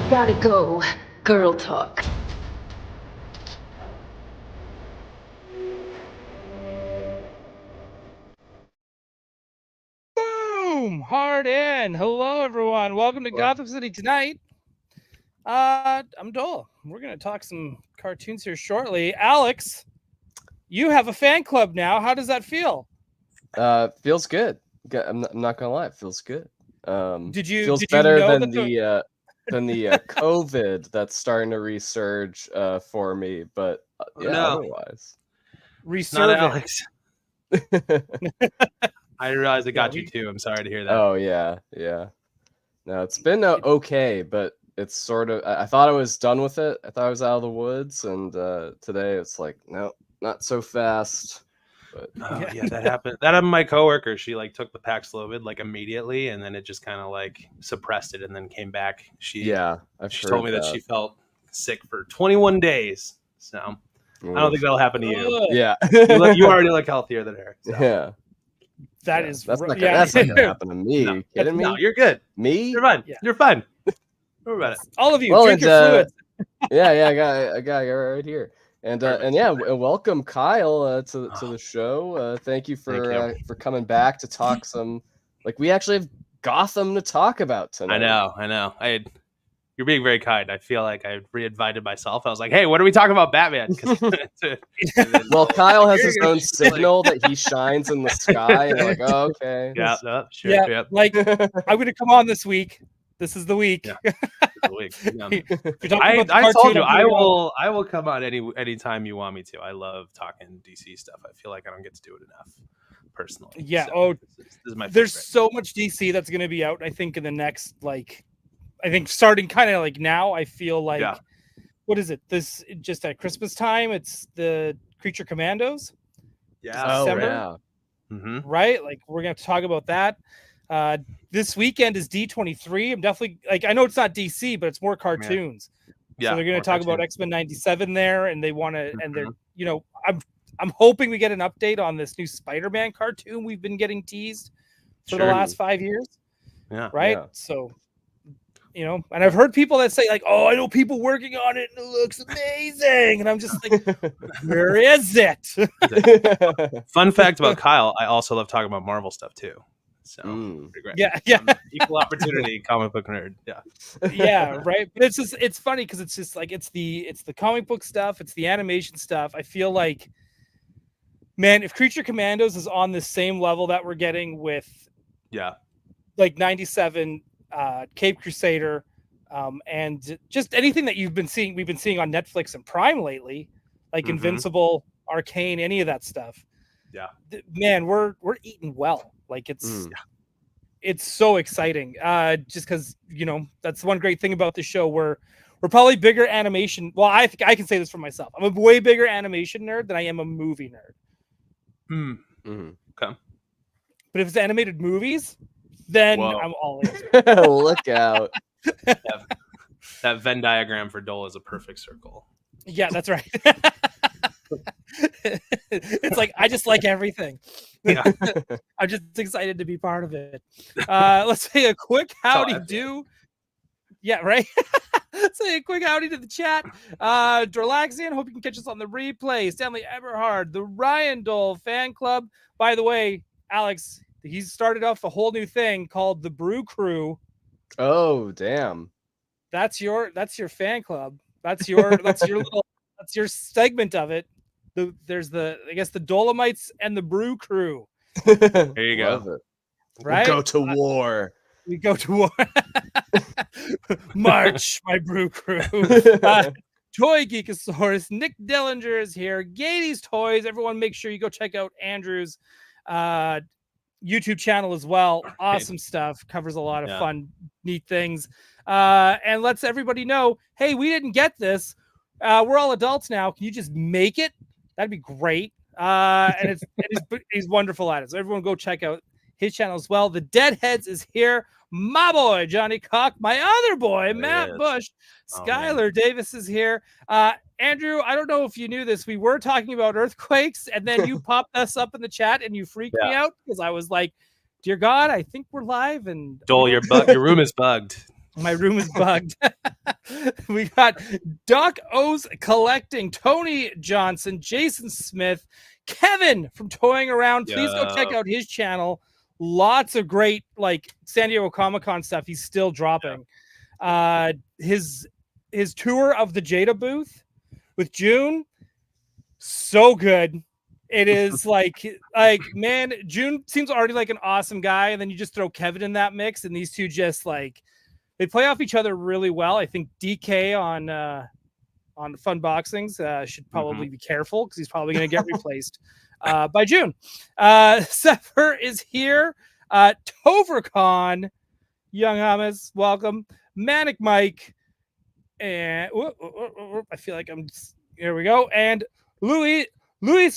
Gotta go. Girl talk. Boom! Hard in. Hello, everyone. Welcome to Gotham City tonight. I'm Doell. We're gonna talk some cartoons here shortly. Alex, you have a fan club now. How does that feel? Feels good. I'm not gonna lie, it feels good. Feels Did you better know than that the COVID that's starting to resurge for me. But otherwise, It's not resurgence? Alex. I realized it got you too. I'm sorry to hear that. Oh yeah. No, it's been okay, but it's sort of. I thought I was done with it. I thought I was out of the woods, and today it's like, no, not so fast. But yeah, that happened. That happened to my coworker. She took the Paxlovid immediately, and then it just kind of suppressed it, and then came back. She told me that she felt sick for 21 days. So I don't think that'll happen to you. Yeah, you already look healthier than her. So. Yeah. That's not gonna happen to me. No, you kidding me? No, you're good. Me? You're fine. Yeah. You're fine. Don't worry about it. All of you, drink your fluids. I got it right here. And welcome Kyle to the show. Thank you for coming back to talk some. We actually have Gotham to talk about tonight. I know. You're being very kind. I feel like I re-invited myself. I was like, hey, what are we talking about Batman? Well, Kyle has his own signal that he shines in the sky, and you're like, oh, okay. Yeah, sure. Yeah, I'm going to come on this week. This is the week. Yeah. I told you I will come on anytime you want me to. I love talking DC stuff. I feel like I don't get to do it enough personally. Yeah. So this is my favorite. There's so much DC that's going to be out. I think in the next I think starting kind of now. I feel like what is it? This just at Christmas time. It's the Creature Commandos. Yeah. December, right? We're going to talk about that. This weekend is D23. I'm definitely I know it's not DC, but it's more cartoons. Yeah. So they're going to talk about X-Men 97 there, and they want to, and they're I'm hoping we get an update on this new Spider-Man cartoon we've been getting teased for the last 5 years. Yeah. Right. Yeah. So, and I've heard people that say oh, I know people working on it and it looks amazing, and I'm just like, where is it? Fun fact about Kyle: I also love talking about Marvel stuff too. So great. Yeah. Equal opportunity comic book nerd. Yeah. Yeah, right. But it's funny because it's just it's the comic book stuff, it's the animation stuff. I feel like, man, if Creature Commandos is on the same level that we're getting with 97 Caped Crusader, and just anything that we've been seeing on Netflix and Prime lately, Invincible, Arcane, any of that stuff. Yeah. Man, we're eating well. It's so exciting. Just because that's one great thing about the show. We're probably bigger animation. Well, I think I can say this for myself. I'm a way bigger animation nerd than I am a movie nerd. Okay. But if it's animated movies, then I'm all in. Look out. That Venn diagram for Doell is a perfect circle. Yeah, that's right. It's I just like everything. Yeah. I'm just excited to be part of it. Let's say a quick howdy do. Yeah, right. Let's say a quick howdy to the chat. Relaxian, hope you can catch us on the replay. Stanley Eberhard, the Ryan Doell fan club. By the way, Alex, he's started off a whole new thing called the Brew Crew. Oh, damn. That's your fan club. That's your segment of it. There's the Dolomites and the Brew Crew. There you go. Right? We go to war. We go to war. March, my Brew Crew. Toy Geekosaurus. Nick Dillinger is here. Gatey's Toys. Everyone make sure you go check out Andrew's YouTube channel as well. Awesome stuff. Covers a lot of fun, neat things. And lets everybody know, hey, we didn't get this. We're all adults now. Can you just make it? That'd be great. And he's wonderful at it. So everyone go check out his channel as well. The Deadheads is here. My boy, Johnny Cock. My other boy, Matt Bush. Skylar Davis is here. Andrew, I don't know if you knew this. We were talking about earthquakes, and then you popped us up in the chat, and you freaked me out because I was like, dear God, I think we're live. And Doell, your room is bugged. My room is bugged. We got Doc O's Collecting, Tony Johnson, Jason Smith, Kevin from Toying Around. Please go check out his channel. Lots of great like San Diego Comic-Con stuff he's still dropping. His tour of the Jada booth with June, so good. It is like man, June seems already like an awesome guy, and then you just throw Kevin in that mix, and these two just like they play off each other really well. I think DK on Fun Boxings should probably be careful because he's probably going to get replaced by June. Sefer is here. Tovercon, Young Hamas, welcome. Manic Mike, and I feel like here we go. And Luis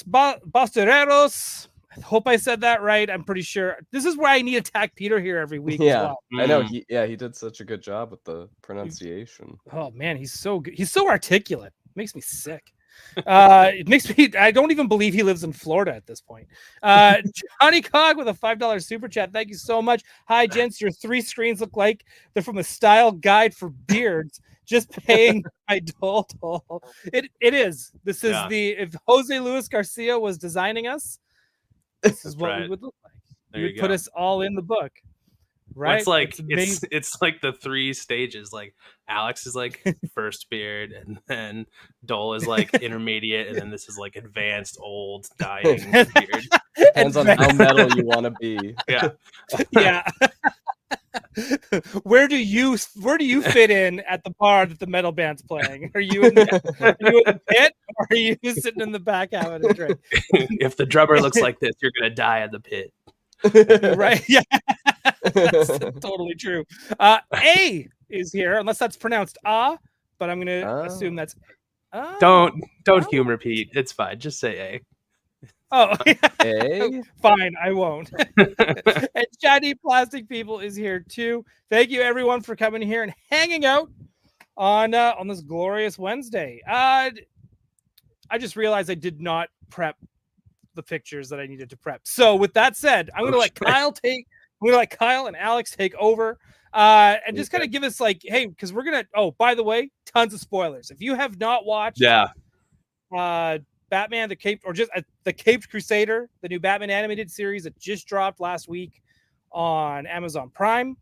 Bastereros. I hope I said that right. I'm pretty sure. This is where I need Attack Peter here every week. Yeah, as well. I know. He did such a good job with the pronunciation. Oh man, he's so good. He's so articulate. Makes me sick. It makes me. I don't even believe he lives in Florida at this point. Johnny Cog with a $5 super chat. Thank you so much. Hi, gents. Your 3 screens look like they're from a style guide for beards. Just paying my toll. It is. This is if Jose Luis Garcia was designing us, this is what we would look like. He would put us all in the book. Right. It's like it's like the 3 stages. Like Alex is like first beard, and then Doell is like intermediate, and then this is like advanced old dying beard. Depends on how metal you want to be. Yeah. Yeah. Where do you fit in at the bar that the metal band's playing? Are you in the pit, or are you sitting in the back having a drink? If the drummer looks like this, you're gonna die at the pit. Right? Yeah. That's totally true. A is here, unless that's pronounced but I'm gonna assume that's Don't humor Pete. It's fine. Just say A. Oh, A? Fine, I won't. And Shiny Plastic People is here too. Thank you everyone for coming here and hanging out on this glorious Wednesday. I just realized I did not prep the pictures that I needed to prep. So with that said, I'm gonna let Kyle and Alex take over. And just kind of give us like, hey, because we're gonna by the way, tons of spoilers. If you have not watched Batman the Caped, or just the Caped Crusader, the new Batman animated series that just dropped last week on Amazon Prime,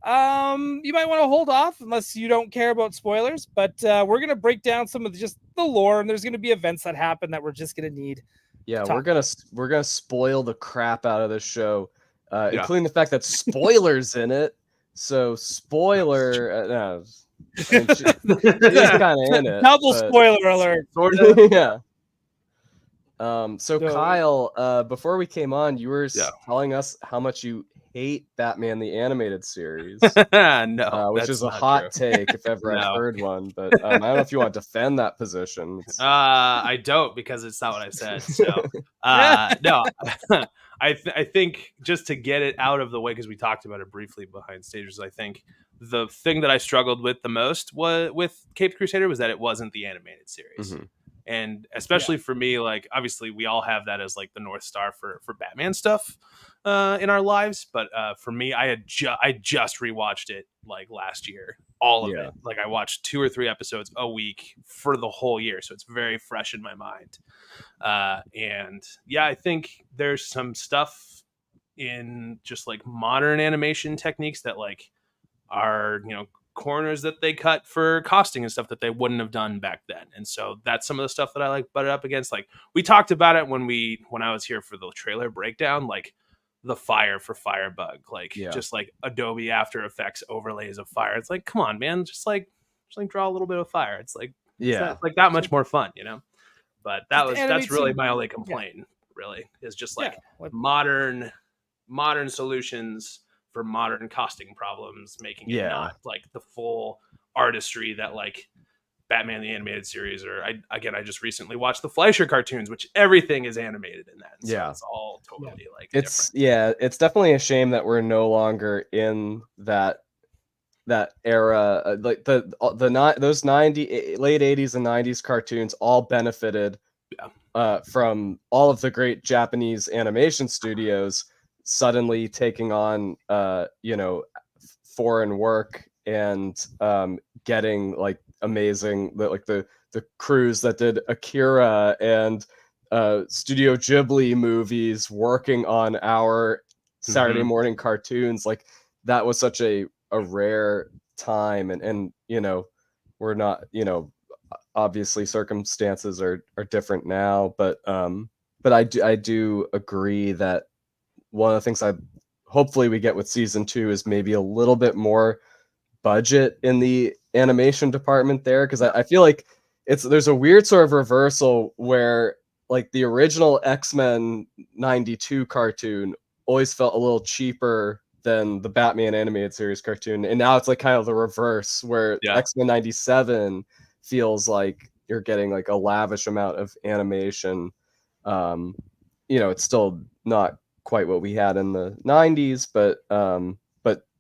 you might want to hold off unless you don't care about spoilers. But we're gonna break down some of just the lore, and there's gonna be events that happen that we're just gonna need. Yeah, we're gonna spoil the crap out of this show, including the fact that spoilers in it. So spoiler, she's kind of in it. Double spoiler alert. Sort of. Yeah. So Kyle, before we came on, you were telling us how much you hate Batman the Animated Series. No, which is a hot take if ever I've heard one. But I don't know if you want to defend that position. I don't, because it's not what I said. So no, I think just to get it out of the way, because we talked about it briefly behind stages, I think the thing that I struggled with the most with Caped Crusader was that it wasn't the animated series. Mm-hmm. And especially for me, like, obviously we all have that as like the North Star for Batman stuff in our lives. But for me, I just rewatched it like last year, all of it. Like I watched 2 or 3 episodes a week for the whole year. So it's very fresh in my mind. And yeah, I think there's some stuff in just like modern animation techniques that like are, corners that they cut for costing and stuff that they wouldn't have done back then. And so that's some of the stuff that I like butted up against. Like we talked about it when I was here for the trailer breakdown, like the fire for Firebug, like just like Adobe After Effects overlays of fire. It's like, come on, man, just draw a little bit of fire. It's like, it's like that much more fun, But that's really my only complaint, really, is just like modern solutions for modern costing problems, making it not like the full artistry that like Batman the Animated Series, or I just recently watched the Fleischer cartoons, which everything is animated in that. So it's all totally like it's different. It's definitely a shame that we're no longer in that era. Like those late 80s and 90s cartoons all benefited from all of the great Japanese animation studios suddenly taking on foreign work and getting like amazing, like the crews that did Akira and Studio Ghibli movies working on our Saturday morning cartoons. Like that was such a rare time, and you know, we're not, you know, obviously circumstances are different now, but I do agree that one of the things hopefully we get with season 2 is maybe a little bit more budget in the animation department there, because I feel like there's a weird sort of reversal where like the original X-Men 92 cartoon always felt a little cheaper than the Batman animated series cartoon, and now it's like kind of the reverse where X-Men 97 feels like you're getting like a lavish amount of animation. You know, it's still not quite what we had in the 90s, but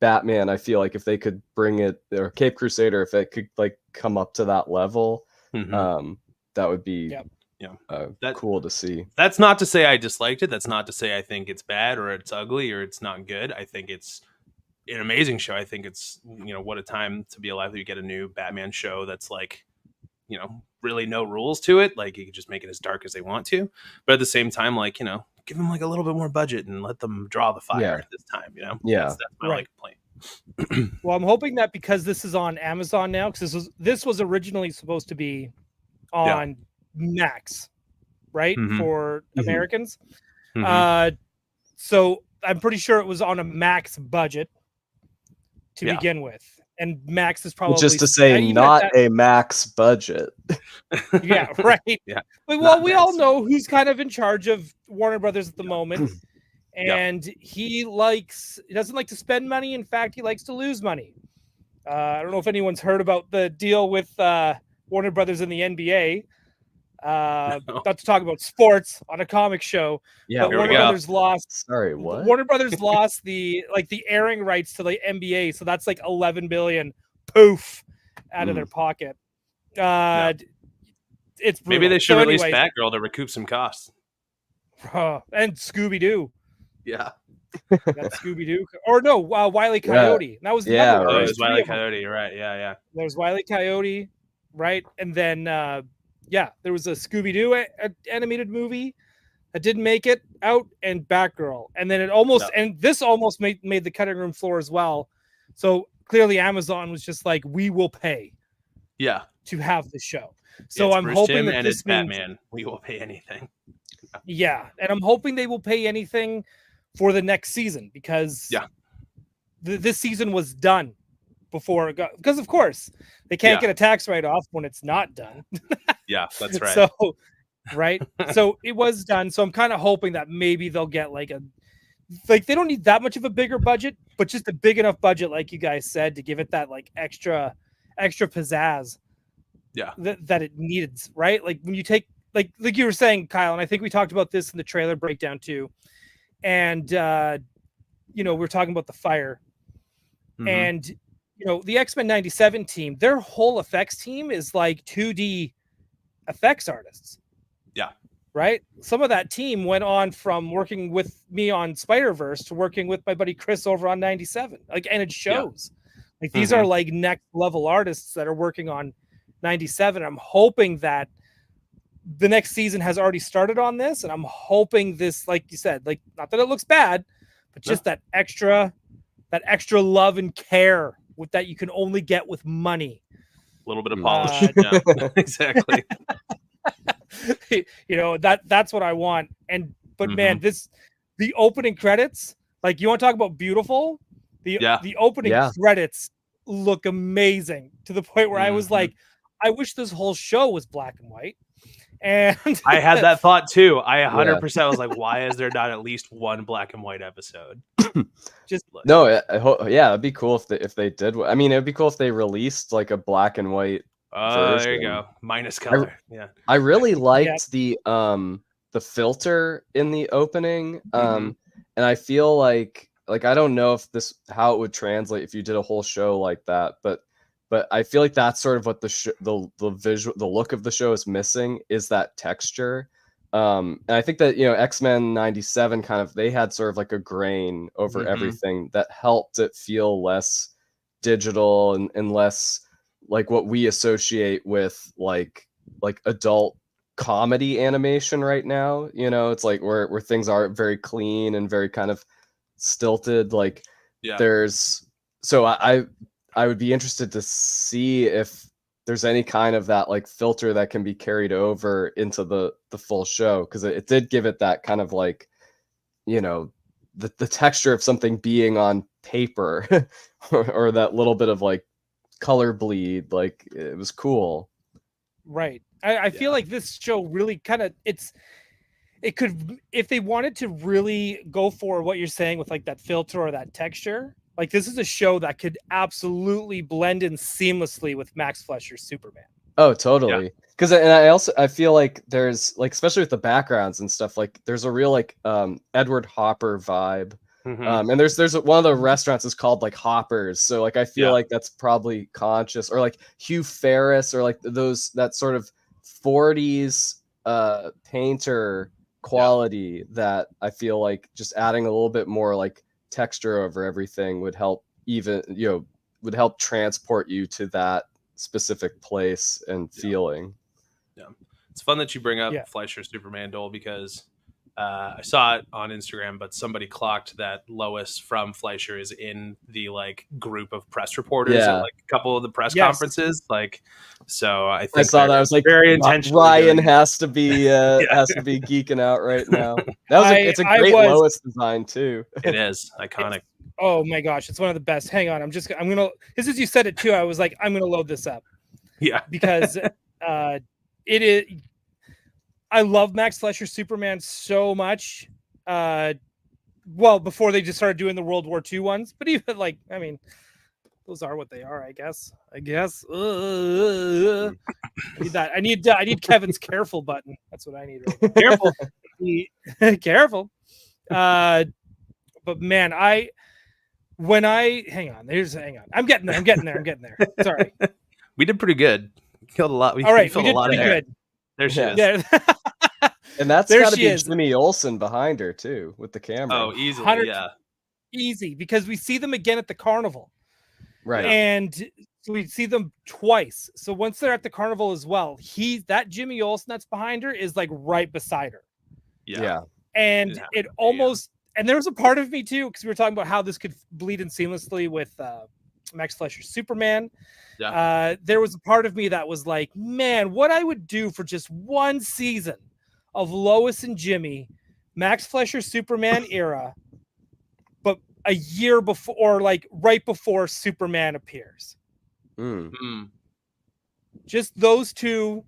Batman, I feel like if they could bring it, or Caped Crusader, if it could like come up to that level, that would be cool to see. That's not to say I disliked it. That's not to say I think it's bad or it's ugly or it's not good. I think it's an amazing show. I think it's, you know, what a time to be alive that you get a new Batman show that's like, you know, really no rules to it. Like you can just make it as dark as they want to, but at the same time, like, you know, give them like a little bit more budget and let them draw the fire this time, you know? That's my only complaint. Well, I'm hoping that because this is on Amazon now, because this was originally supposed to be on Max, right? For Americans. So I'm pretty sure it was on a Max budget to begin with. And Max is probably just to say not a Max budget. Yeah, right. Well, we all know who's kind of in charge of Warner Brothers at the moment. And he doesn't like to spend money. In fact, he likes to lose money. I don't know if anyone's heard about the deal with Warner Brothers and the NBA. Not to talk about sports on a comic show. But Warner Brothers lost. Sorry, what? Warner Brothers lost the airing rights to the NBA, so that's like 11 billion poof out of their pocket. It's brutal. Maybe they should release Batgirl to recoup some costs. And Scooby Doo. Yeah. That Scooby Doo, or no, Wile E. Coyote. That was it was Wile E. Coyote, right? Yeah. There's Wile E. Coyote, right, and then there was a Scooby Doo animated movie that didn't make it out, and Batgirl, and then it almost and this almost made the cutting room floor as well. So clearly, Amazon was just like, we will pay, to have the show. So I'm hoping that this means Batman. We will pay anything. Yeah, and I'm hoping they will pay anything for the next season, because this season was done before it got, because of course they can't get a tax write-off when it's not done. Yeah, that's right. So so it was done. So I'm kind of hoping that maybe they'll get like they don't need that much of a bigger budget, but just a big enough budget, like you guys said, to give it that like extra pizzazz that it needs, right? Like when you take like you were saying, Kyle, and I think we talked about this in the trailer breakdown too. And you know, we're talking about the fire, and you know, the X-Men 97 team, their whole effects team is like 2D effects artists. Yeah. Right. Some of that team went on from working with me on Spider-Verse to working with my buddy Chris over on 97. Like, and it shows. Like these are like next level artists that are working on 97. I'm hoping that the next season has already started on this, and I'm hoping this, like you said, like, not that it looks bad, but just that extra love and care with that you can only get with money. A little bit of polish. Exactly. You know, that's what I want. But man, the opening credits, like, you want to talk about beautiful? The opening credits look amazing, to the point where I was like, I wish this whole show was black and white. And I had that thought too. I 100% was like, why is there not at least one black and white episode? Just it'd be cool if they did. I mean, it'd be cool if they released like a black and white version. There you go, minus color. I really liked the filter in the opening, and I feel like I don't know if how it would translate if you did a whole show like that, but I feel like that's sort of what the look of the show is missing, is that texture. And I think that, you know, X-Men 97 kind of, they had sort of like a grain over everything that helped it feel less digital and less like what we associate with like adult comedy animation right now. You know, it's like where things are very clean and very kind of stilted. Like so I would be interested to see if there's any kind of that like filter that can be carried over into the full show, because it did give it that kind of like, you know, the texture of something being on paper or that little bit of like color bleed. Like it was cool. Right. I feel like this show really kind of it could, if they wanted to really go for what you're saying with like that filter or that texture, like this is a show that could absolutely blend in seamlessly with Max Fleischer's Superman. Oh, totally. Because I feel like there's like, especially with the backgrounds and stuff, like there's a real like Edward Hopper vibe. And there's one of the restaurants is called like Hoppers, so like I feel like that's probably conscious, or like Hugh Ferris, or like that sort of 40s painter quality that I feel like just adding a little bit more like texture over everything would help, even, you know, would help transport you to that specific place and feeling. It's fun that you bring up Fleischer's Superman, Doell, because I saw it on Instagram, but somebody clocked that Lois from Fleischer is in the like group of press reporters at like a couple of the press conferences. Like, so I think I saw that. I was like, very intentional. Ryan has to be geeking out right now. It's a great Lois design too. It is iconic. Oh my gosh, it's one of the best. Hang on, I'm gonna. As soon as you said it too, I was like, I'm gonna load this up. Yeah, because it is. I love Max Fleischer's Superman so much. Well, before they just started doing the World War II ones, but even like, I mean, those are what they are, I guess. I need that. I need Kevin's careful button. That's what I need. Right now. Careful. But man, hang on. I'm getting there. Sorry. We did pretty good. We killed a lot. We did a lot of air. Good. There she is. Yeah. And that's got to be Jimmy Olsen behind her too, with the camera. Oh, easily, yeah. Easy, because we see them again at the carnival. Right. And so we see them twice. So once they're at the carnival as well, that Jimmy Olsen that's behind her is like right beside her. Yeah. And it almost, and there was a part of me too, because we were talking about how this could bleed in seamlessly with Max Fleischer's Superman. Yeah. There was a part of me that was like, man, what I would do for just one season of Lois and Jimmy, Max Fleischer's Superman era, but a year before, or like right before Superman appears. Just those two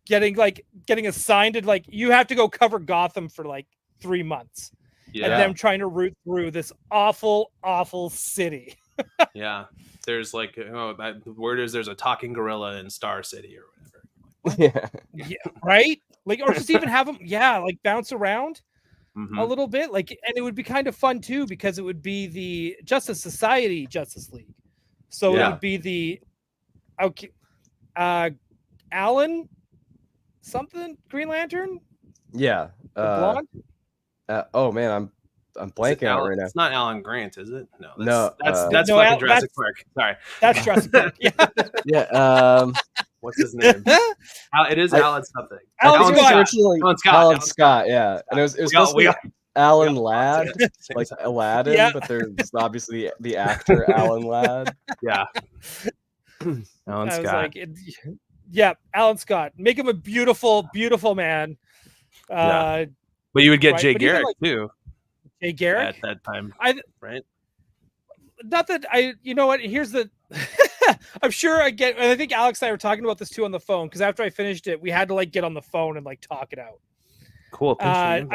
getting assigned to, like, you have to go cover Gotham for like 3 months. And them trying to root through this awful city. Yeah. There's like, the word is there's a talking gorilla in Star City or whatever. Yeah, right? Like, or just even have them, like bounce around a little bit. Like, and it would be kind of fun too, because it would be the Justice Society Justice League. So it would be the Alan something Green Lantern? Yeah. Blonde? Oh man, I'm blanking out right now. It's not Alan Grant, is it? No, that's fucking Jurassic Park. Sorry, that's Jurassic Park. Yeah. Yeah. What's his name? It is Alan something. Alan Scott. Yeah, and it was supposed to be Alan Ladd, like Aladdin, but there's obviously the actor Alan Ladd. Yeah. Alan Scott. Alan Scott. Make him a beautiful, beautiful man. But you would get Jay Garrick too. Jay Garrick at that time, right? Not that you know what? Here's the. I'm sure I get. And I think Alex and I were talking about this too on the phone, because after I finished it, we had to like get on the phone and like talk it out. Cool. Well,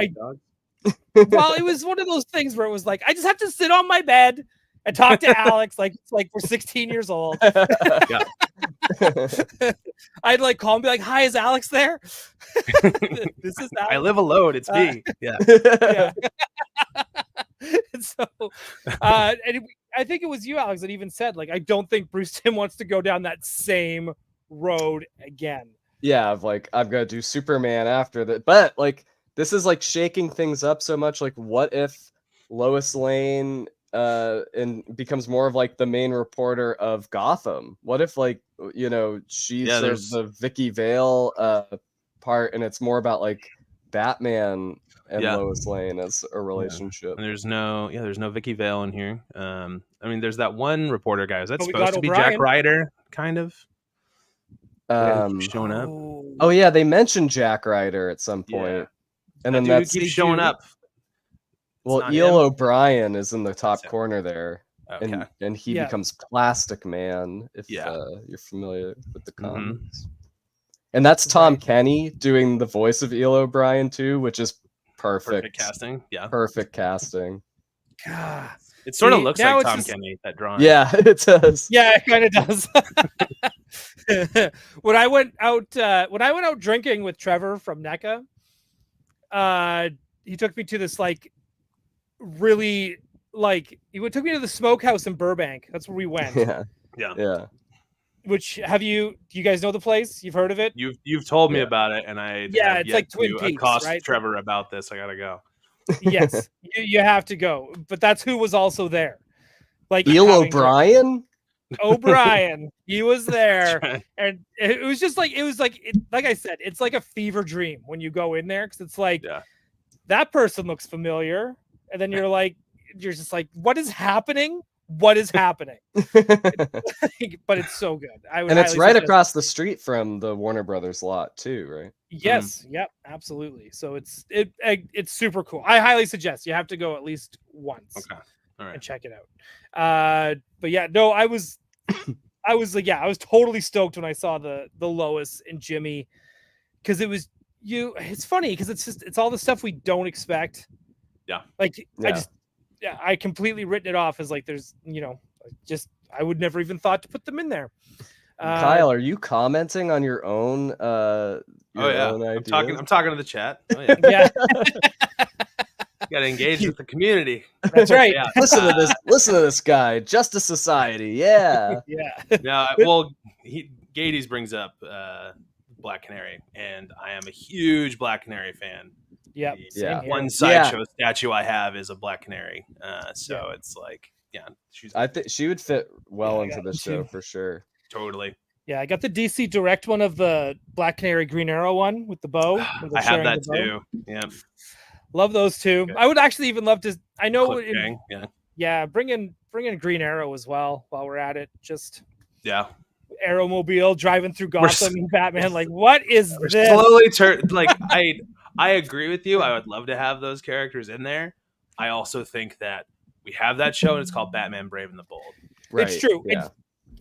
it was one of those things where it was like, I just have to sit on my bed and talk to Alex like it's like we're 16 years old. Yeah. I'd like call and be like, "Hi, is Alex there?" This is Alex. I live alone. It's me. Yeah. And so, I think it was you, Alex, that even said, like, I don't think Bruce Timm wants to go down that same road again. Yeah, of like, I'm gonna do Superman after that, but like, this is like shaking things up so much. Like, what if Lois Lane and becomes more of like the main reporter of Gotham? What if like, you know, she's sort of the Vicky Vale part, and it's more about like Batman and Lois Lane as a relationship? And there's no Vicky Vale in here. I mean, there's that one reporter guy. Is that supposed to be O'Brien. Jack Ryder, kind of? Showing up. Oh yeah, they mentioned Jack Ryder at some point, and then that keeps showing up. Well, E.L. O'Brien is in the top corner there, okay. and he becomes Plastic Man. If you're familiar with the comics, and that's Tom Kenny doing the voice of E.L. O'Brien too, which is perfect casting. Yeah, perfect casting. God. It sort of looks like Tom Kenny, that drawing. Yeah, it does. Yeah, it kind of does. When I went out drinking with Trevor from NECA, he took me to this like really like took me to the smokehouse in Burbank. That's where we went. Yeah. Which do you guys know the place? You've heard of it? You've told me about it, and I it's like Twin Peaks, right? Trevor about this. I gotta go. Yes, you have to go. But that's who was also there. Like E.L. O'Brien. O'Brien, he was there, and it was just like like I said, it's like a fever dream when you go in there, because it's like that person looks familiar, and then you're just like, what is happening? What is happening? But it's so good. And it's right across the street from the Warner Brothers lot too, right? Yes, yep, absolutely. So it's super cool. I highly suggest you have to go at least once. Okay. All right. And check it out. But yeah, no, I was totally stoked when I saw the Lois and Jimmy, because it's funny because it's all the stuff we don't expect. Yeah. I completely written it off as like there's, I would never even thought to put them in there. Kyle, are you commenting on your own own ideas? I'm talking to the chat. Oh, yeah. Got to engage with the community. That's right. Listen to this guy. Justice Society. Yeah. Yeah. Well, Gades brings up Black Canary, and I am a huge Black Canary fan. Yep. One sideshow statue I have is a Black Canary. So it's like, I think she would fit well into the show for sure. Totally. Yeah, I got the DC Direct one of the Black Canary Green Arrow one with the bow. I have that too. Yeah. Love those two. Okay. I would actually even love to. I know. Bring in Green Arrow as well while we're at it. Just Arrowmobile driving through Gotham and Batman. Like, what is this? Slowly I agree with you. I would love to have those characters in there. I also think that we have that show, and it's called Batman Brave and the Bold. Right. It's true. Yeah.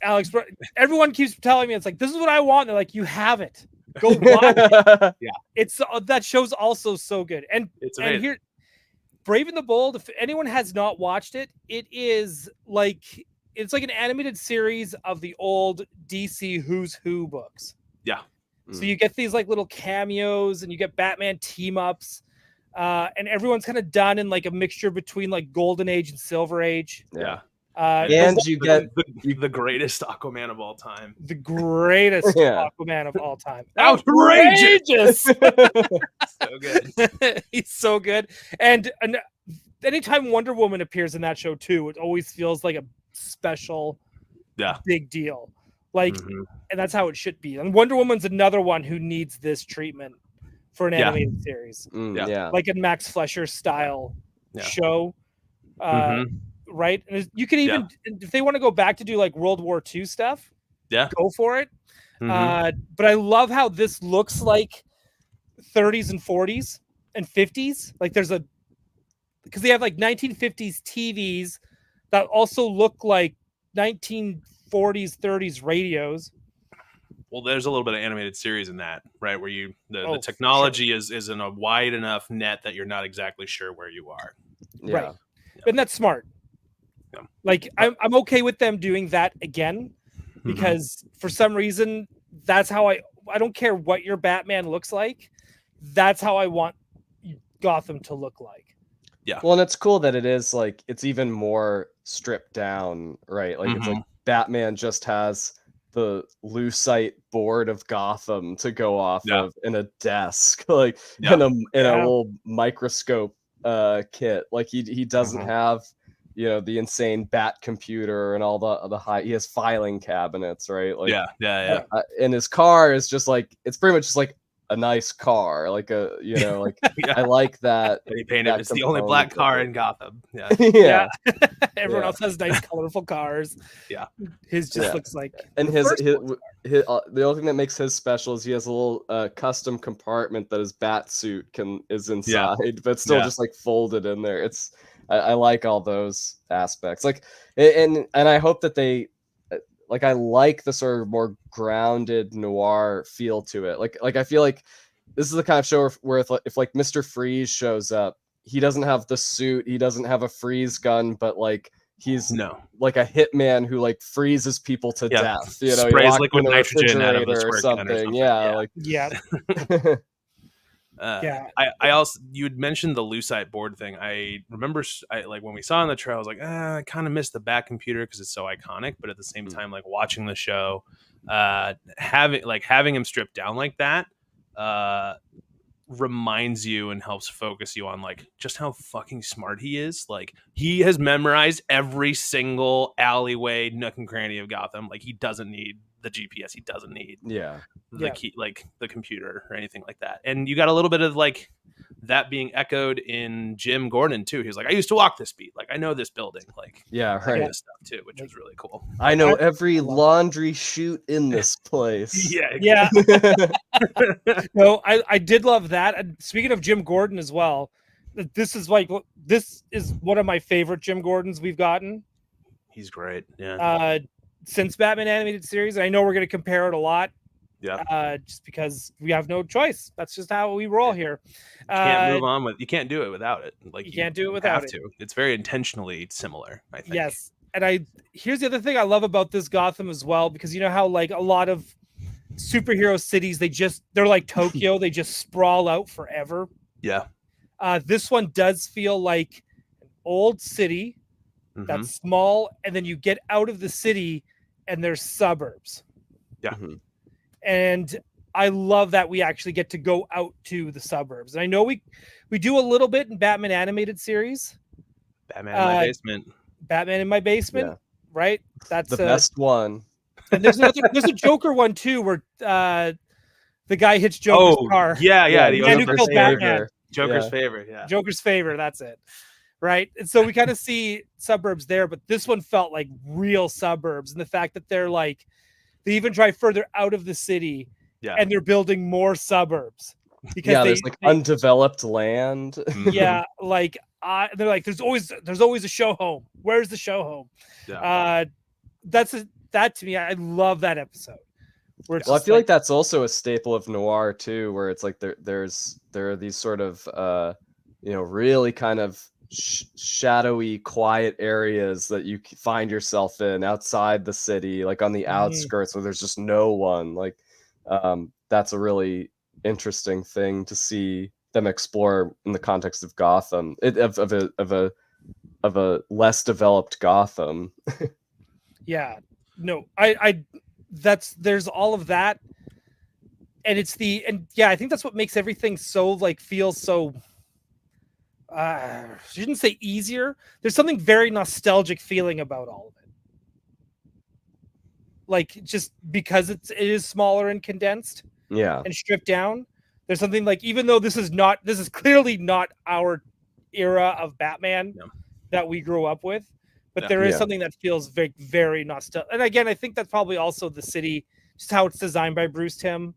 Alex, everyone keeps telling me it's like, this is what I want. And they're like, you have it. Go watch it. It's that show's also so good. And it's amazing. And here, Brave and the Bold, if anyone has not watched it, it's like an animated series of the old DC Who's Who books. Yeah. So you get these like little cameos, and you get Batman team ups, and everyone's kind of done in like a mixture between like Golden Age and Silver Age. Yeah. And you get the greatest Aquaman of all time. The greatest Aquaman of all time. Outrageous! So good. He's so good. And anytime Wonder Woman appears in that show too, it always feels like a special, big deal. Like, and that's how it should be. And Wonder Woman's another one who needs this treatment for an animated series. Like a Max Fleischer style show. Right, and you can even if they want to go back to do like World War II stuff, go for it. But I love how this looks like 30s and 40s and 50s. Like because they have like 1950s TVs that also look like 1940s 30s radios. Well, there's a little bit of animated series in that, right? Where the technology is in a wide enough net that you're not exactly sure where you are. Right, and that's smart. Like I'm okay with them doing that again, because for some reason that's how I don't care what your Batman looks like. That's how I want Gotham to look like. Yeah. Well, and it's cool that it is like it's even more stripped down, right? Like it's like Batman just has the lucite board of Gotham to go off of in a desk, like in a little microscope kit. Like he doesn't have the insane bat computer and all the high. He has filing cabinets, right? Like yeah. And his car is just like, it's pretty much just like a nice car, like a like I like that. He painted. It's the only black car in Gotham. Yeah, yeah. Everyone else has nice, colorful cars. Yeah, his just looks like. And the only thing that makes his special is he has a little custom compartment that his bat suit is inside, but still just like folded in there. It's I like all those aspects. Like, and I hope that they. Like, I like the sort of more grounded noir feel to it. Like I feel like this is the kind of show where if like Mr. Freeze shows up, he doesn't have the suit, he doesn't have a freeze gun, but like he's like a hitman who like freezes people to death. Sprays liquid nitrogen out of the or something. Yeah. I also, you had mentioned the lucite board thing. I remember like when we saw in the trailer, I was like, I kind of missed the bat computer because it's so iconic, but at the same time, like watching the show, having him stripped down like that reminds you and helps focus you on like just how fucking smart he is. Like, he has memorized every single alleyway, nook and cranny of Gotham. Like, he doesn't need the GPS, he doesn't need the key, like the computer or anything like that. And you got a little bit of like that being echoed in Jim Gordon too. He was like, I used to walk this beat, like I know this building, like this stuff too, which was really cool. I know every laundry chute in this place. No, I did love that. And speaking of Jim Gordon as well, this is one of my favorite Jim Gordons we've gotten. He's great. Since Batman animated series. And I know we're going to compare it a lot. Just because we have no choice. That's just how we roll here. You can't move on you can't do it without it. Like, you can't do it without it. It's very intentionally similar, I think. Yes. And here's the other thing I love about this Gotham as well, because you know how like a lot of superhero cities, they're like Tokyo, they just sprawl out forever. Yeah. This one does feel like an old city that's small, and then you get out of the city and there's suburbs. And I love that we actually get to go out to the suburbs. And I know we do a little bit in Batman animated series. Batman in my basement. Batman in my basement, right? That's the best one. And there's a Joker one too, where the guy hits Joker's car. Yeah. The man who killed Batman. Joker's favorite. Yeah. Joker's favorite. That's it. Right. And so we kind of see suburbs there, but this one felt like real suburbs. And the fact that they're like, they even drive further out of the city and they're building more suburbs because there's like undeveloped land. They're like, there's always a show home. Where's the show home? That to me, I love that episode. I feel like that's also a staple of noir too, where it's like there are these sort of really kind of shadowy, quiet areas that you find yourself in outside the city, like on the outskirts where there's just no one. Like, that's a really interesting thing to see them explore in the context of Gotham, of a less developed Gotham. There's all of that, and I think that's what makes everything so like feel so. I shouldn't say easier. There's something very nostalgic feeling about all of it. Like, just because it is smaller and condensed, and stripped down. There's something like, even though this is clearly not our era of Batman that we grew up with, but there is something that feels very, very nostalgic. And again, I think that's probably also the city, just how it's designed by Bruce Timm.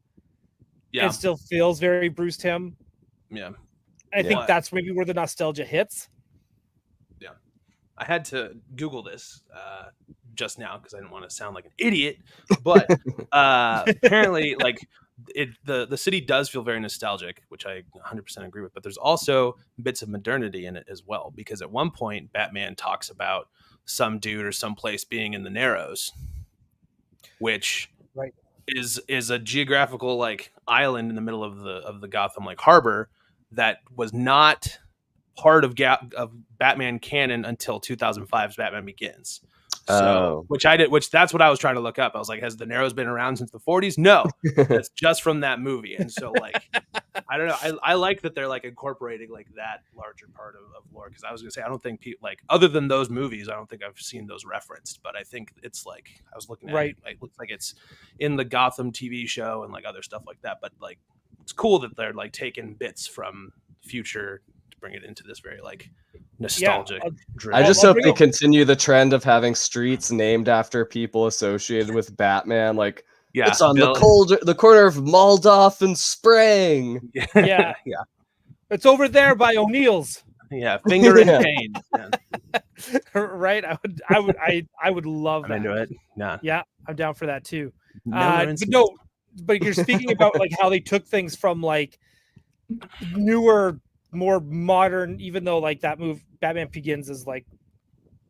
It still feels very Bruce Timm. I think that's maybe where the nostalgia hits. Yeah. I had to Google this just now because I didn't want to sound like an idiot. But apparently, like, the city does feel very nostalgic, which I 100% agree with. But there's also bits of modernity in it as well, because at one point, Batman talks about some dude or some place being in the Narrows, which is a geographical like island in the middle of the Gotham like harbor that was not part of Batman canon until 2005's Batman Begins. So, which I did, that's what I was trying to look up. I was like, has De Niro's been around since the 40s? No, that's just from that movie. And so, like, I don't know. I like that they're like incorporating like that larger part of lore. Because I was gonna say, I don't think people like other than those movies, I don't think I've seen those referenced. But I think it's like I was looking at it, like looks like it's in the Gotham TV show and like other stuff like that. But like, it's cool that they're like taking bits from future to bring it into this very like nostalgic. I just hope they continue the trend of having streets named after people associated with Batman. Like, it's on the corner of Moldoff and Spring. Yeah. It's over there by O'Neill's. Yeah, Finger and Pain. Right. I would love that. I'm into it. Yeah, I'm down for that too. But you're speaking about like how they took things from like newer, more modern, even though like that Batman Begins is like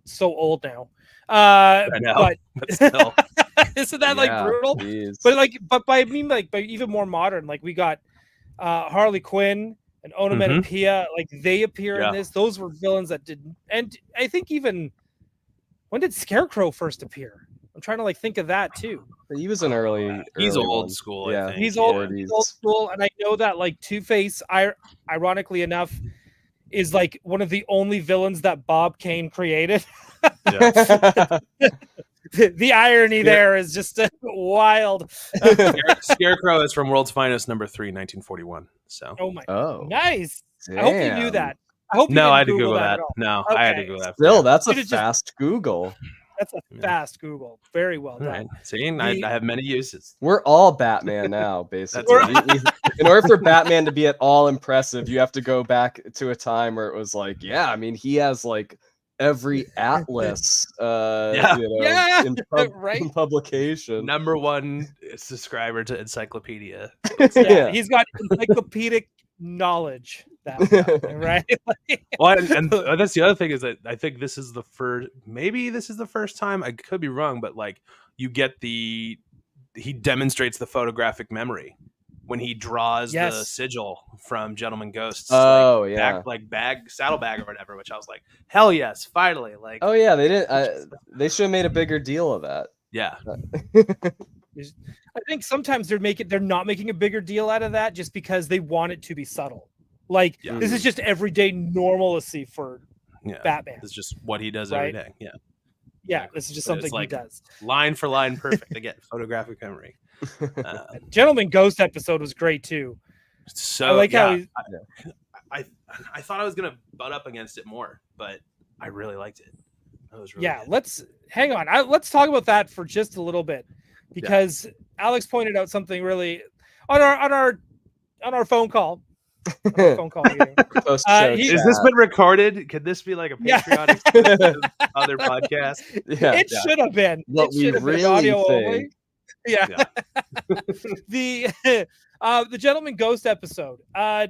so old now. I know, but still. Isn't that like brutal? Geez. But I mean like by even more modern, like we got Harley Quinn and Onomatopoeia, like they appear in this. Those were villains that didn't, and I think even when did Scarecrow first appear? I'm trying to like think of that too. He was an early he's old school. Yeah, I think. He's old school, and I know that like Two-Face, ironically enough, is like one of the only villains that Bob Kane created. The irony there is just wild. Scarecrow is from World's Finest #3, 1941. So. Nice. Damn. I hope you knew that. I hope I had to Google that. No, okay. I had to Google that. Still, that's a fast Google. That's a fast Google. Very well done. Right. See, I have many uses. We're all Batman now, basically. In order for Batman to be at all impressive, you have to go back to a time where it was like, he has like every atlas in publication. #1 subscriber to Encyclopedia. He's got encyclopedic knowledge. Right? Well, and that's the other thing is that I think this is the first time, I could be wrong, but like you get he demonstrates the photographic memory when he draws the sigil from Gentleman Ghost's saddlebag or whatever, which I was like, hell yes, finally. Like, they didn't they should have made a bigger deal of that. I think sometimes they're not making a bigger deal out of that just because they want it to be subtle. Like this is just everyday normalcy for Batman. It's just what he does every day. This is just something he does. Line for line, perfect. Again, photographic memory. Gentleman Ghost episode was great too. So I like how I thought I was gonna butt up against it more, but I really liked it. That was really good. Let's hang on. Let's talk about that for just a little bit because Alex pointed out something really on our phone call. Phone call meeting. Has this been recorded? Could this be like a Patreon other podcast? It should have been. What we really audio think. Only. The Gentleman Ghost episode. I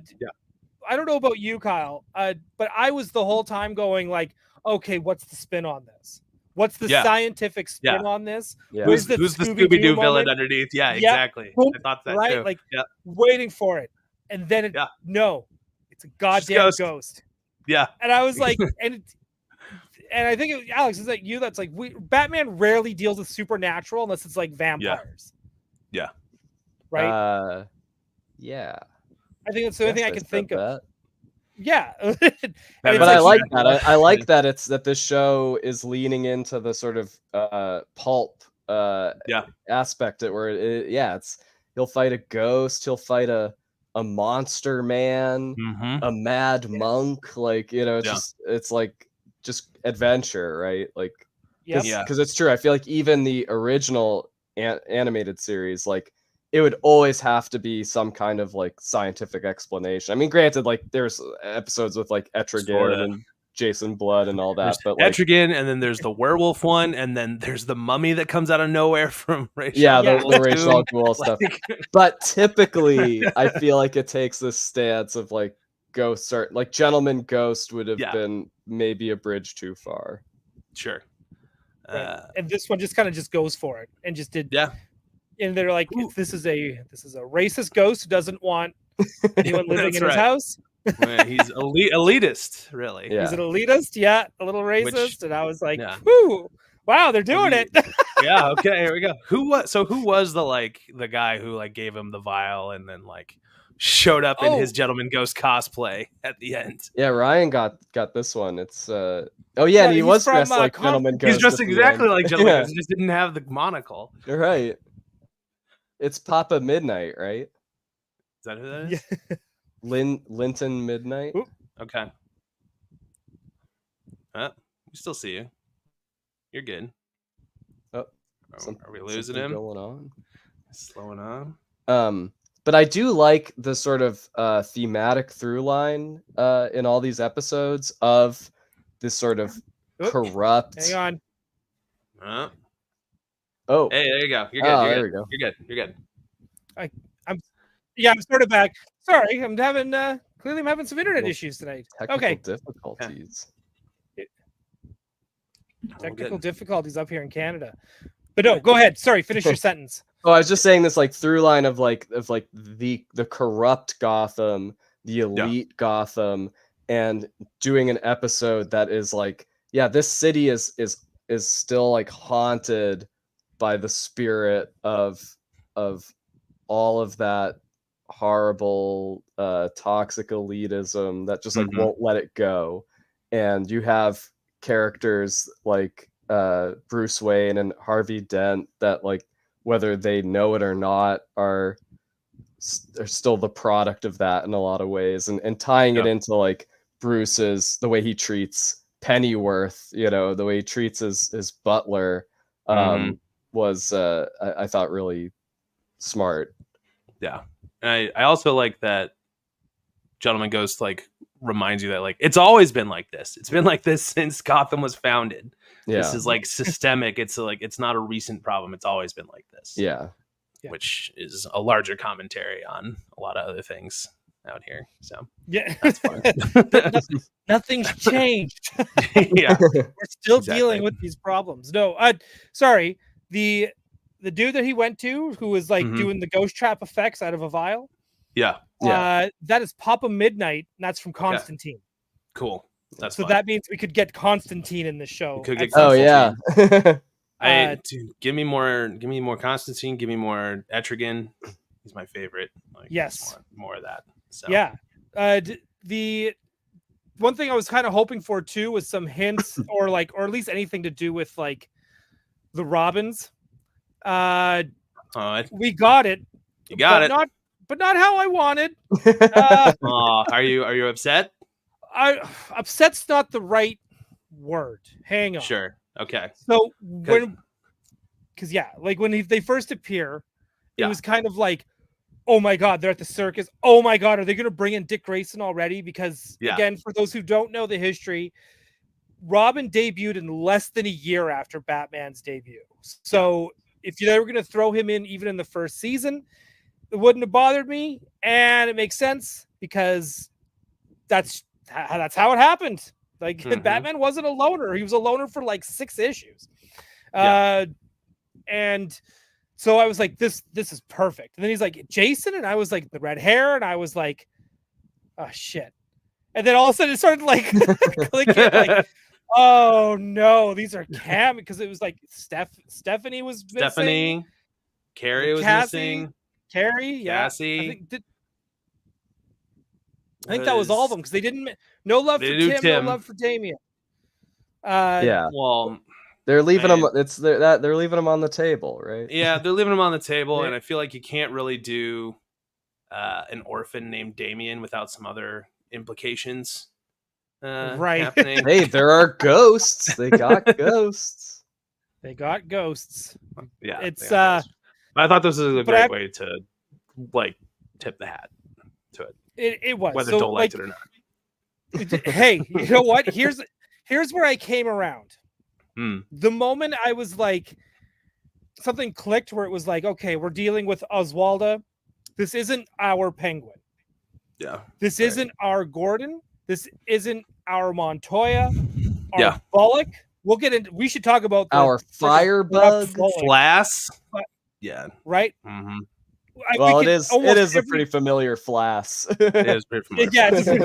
don't know about you, Kyle, but I was the whole time going like, okay, what's the spin on this? What's the scientific spin on this? Who's the Scooby-Doo villain underneath? Yeah, exactly. I thought that too. Like waiting for it. And then it's a goddamn ghost. Yeah. And I was like, and I think Alex, is that you? That's like Batman rarely deals with supernatural unless it's like vampires. Yeah. Right. Yeah. I think that's the only thing I can think of. Yeah. But I like that. I like that that this show is leaning into the sort of pulp aspect where it's he'll fight a ghost, he'll fight a monster man, a mad monk, like it's like just adventure, right? Like because it's true. I feel like even the original animated series, like it would always have to be some kind of like scientific explanation. I mean, granted, like there's episodes with like Etrigan and Jason Blood and all that, but like, Etrigan, and then there's the werewolf one, and then there's the mummy that comes out of nowhere from Rachel. The Rachel Gould stuff. But typically, I feel like it takes this stance of like ghosts are like Gentleman Ghost would have been maybe a bridge too far. Sure. And this one just kind of just goes for it and just did. Yeah. And they're like, this is a racist ghost who doesn't want anyone living in his house. He's elitist, really. He's an elitist, a little racist. And I was like, whoo, Wow, they're doing it. Yeah. Okay. Here we go. Who was the guy who like gave him the vial and then like showed up in his Gentleman Ghost cosplay at the end? Yeah, Ryan got this one. It's and he was dressed like Gentleman Ghost. He's dressed exactly like Gentleman Ghost. He just didn't have the monocle. You're right. It's Papa Midnight, right? Is that who that is? Yeah. Linton Midnight. Oop. Okay. We still see you. You're good. Oh, are we losing him? Going on? Slowing on. But I do like the sort of thematic through line in all these episodes of this sort of corrupt. Hang on. Oh, hey, there you go. You're good. Oh, You're there good. we go. You're good. You're good. I'm sort of back. Sorry, I'm having clearly I'm having some internet issues tonight. Technical difficulties. Technical difficulties up here in Canada. But no, go ahead. Sorry, finish your sentence. Oh, I was just saying this like through line of the corrupt Gotham, the elite Gotham, and doing an episode that is like, yeah, this city is still like haunted by the spirit of all of that horrible toxic elitism that just like won't let it go. And you have characters like Bruce Wayne and Harvey Dent that like whether they know it or not are still the product of that in a lot of ways, and tying it into like Bruce's the way he treats Pennyworth, the way he treats his butler was I thought really smart. Yeah. And I also like that Gentleman Ghost like reminds you that like it's always been like this. It's been like this since Gotham was founded. Yeah. This is like systemic. It's like it's not a recent problem. It's always been like this. Yeah. Which is a larger commentary on a lot of other things out here. So yeah, that's fun. Nothing's changed. Yeah. We're still dealing with these problems. No, sorry. The dude that he went to who was like doing the ghost trap effects out of a vial. Yeah. That is Papa Midnight, and that's from Constantine. Okay. Cool. That's so fun. That means we could get Constantine in the show. Oh yeah. Dude, give me more Constantine, give me more Etrigan. He's my favorite. Like, yes. More of that. So. Yeah. The one thing I was kind of hoping for too was some hints or at least anything to do with like the Robins. We got it. You got it. But not how I wanted. Are you upset? Upset's not the right word. Hang on. Sure. Okay. So when they first appear, it was kind of like, oh my God, they're at the circus. Oh my God, are they going to bring in Dick Grayson already? Because again, for those who don't know the history, Robin debuted in less than a year after Batman's debut. So if they were going to throw him in even in the first season, it wouldn't have bothered me, and it makes sense because that's how it happened. Like Batman wasn't a loner; he was a loner for like 6 issues, and so I was like, "This is perfect." And then he's like, "Jason," and I was like, "The red hair," and I was like, "Oh shit!" And then all of a sudden it started like clicking, like, "Oh no, these are Cam," because it was like Stephanie was missing, Carrie was missing. Carrie, yeah. Cassie. I think that was all of them because they didn't. No love for Tim, no love for Damian. Well, they're leaving them. They're leaving them on the table, right? Yeah, they're leaving them on the table, and I feel like you can't really do an orphan named Damian without some other implications. Happening. Hey, there are ghosts. They got ghosts. They got ghosts. Yeah, it's I thought this was a great way to like tip the hat to it. It was whether Doe liked it or not. Hey, you know what? Here's where I came around. The moment I was like, something clicked where it was like, okay, we're dealing with Oswalda. This isn't our Penguin. Yeah. This isn't our Gordon. This isn't our Montoya. Our Bullock. We'll get into. We should talk about our Firebug, Flass. Yeah. Right. Mm-hmm. Well, it is a pretty familiar Flass. It is pretty familiar.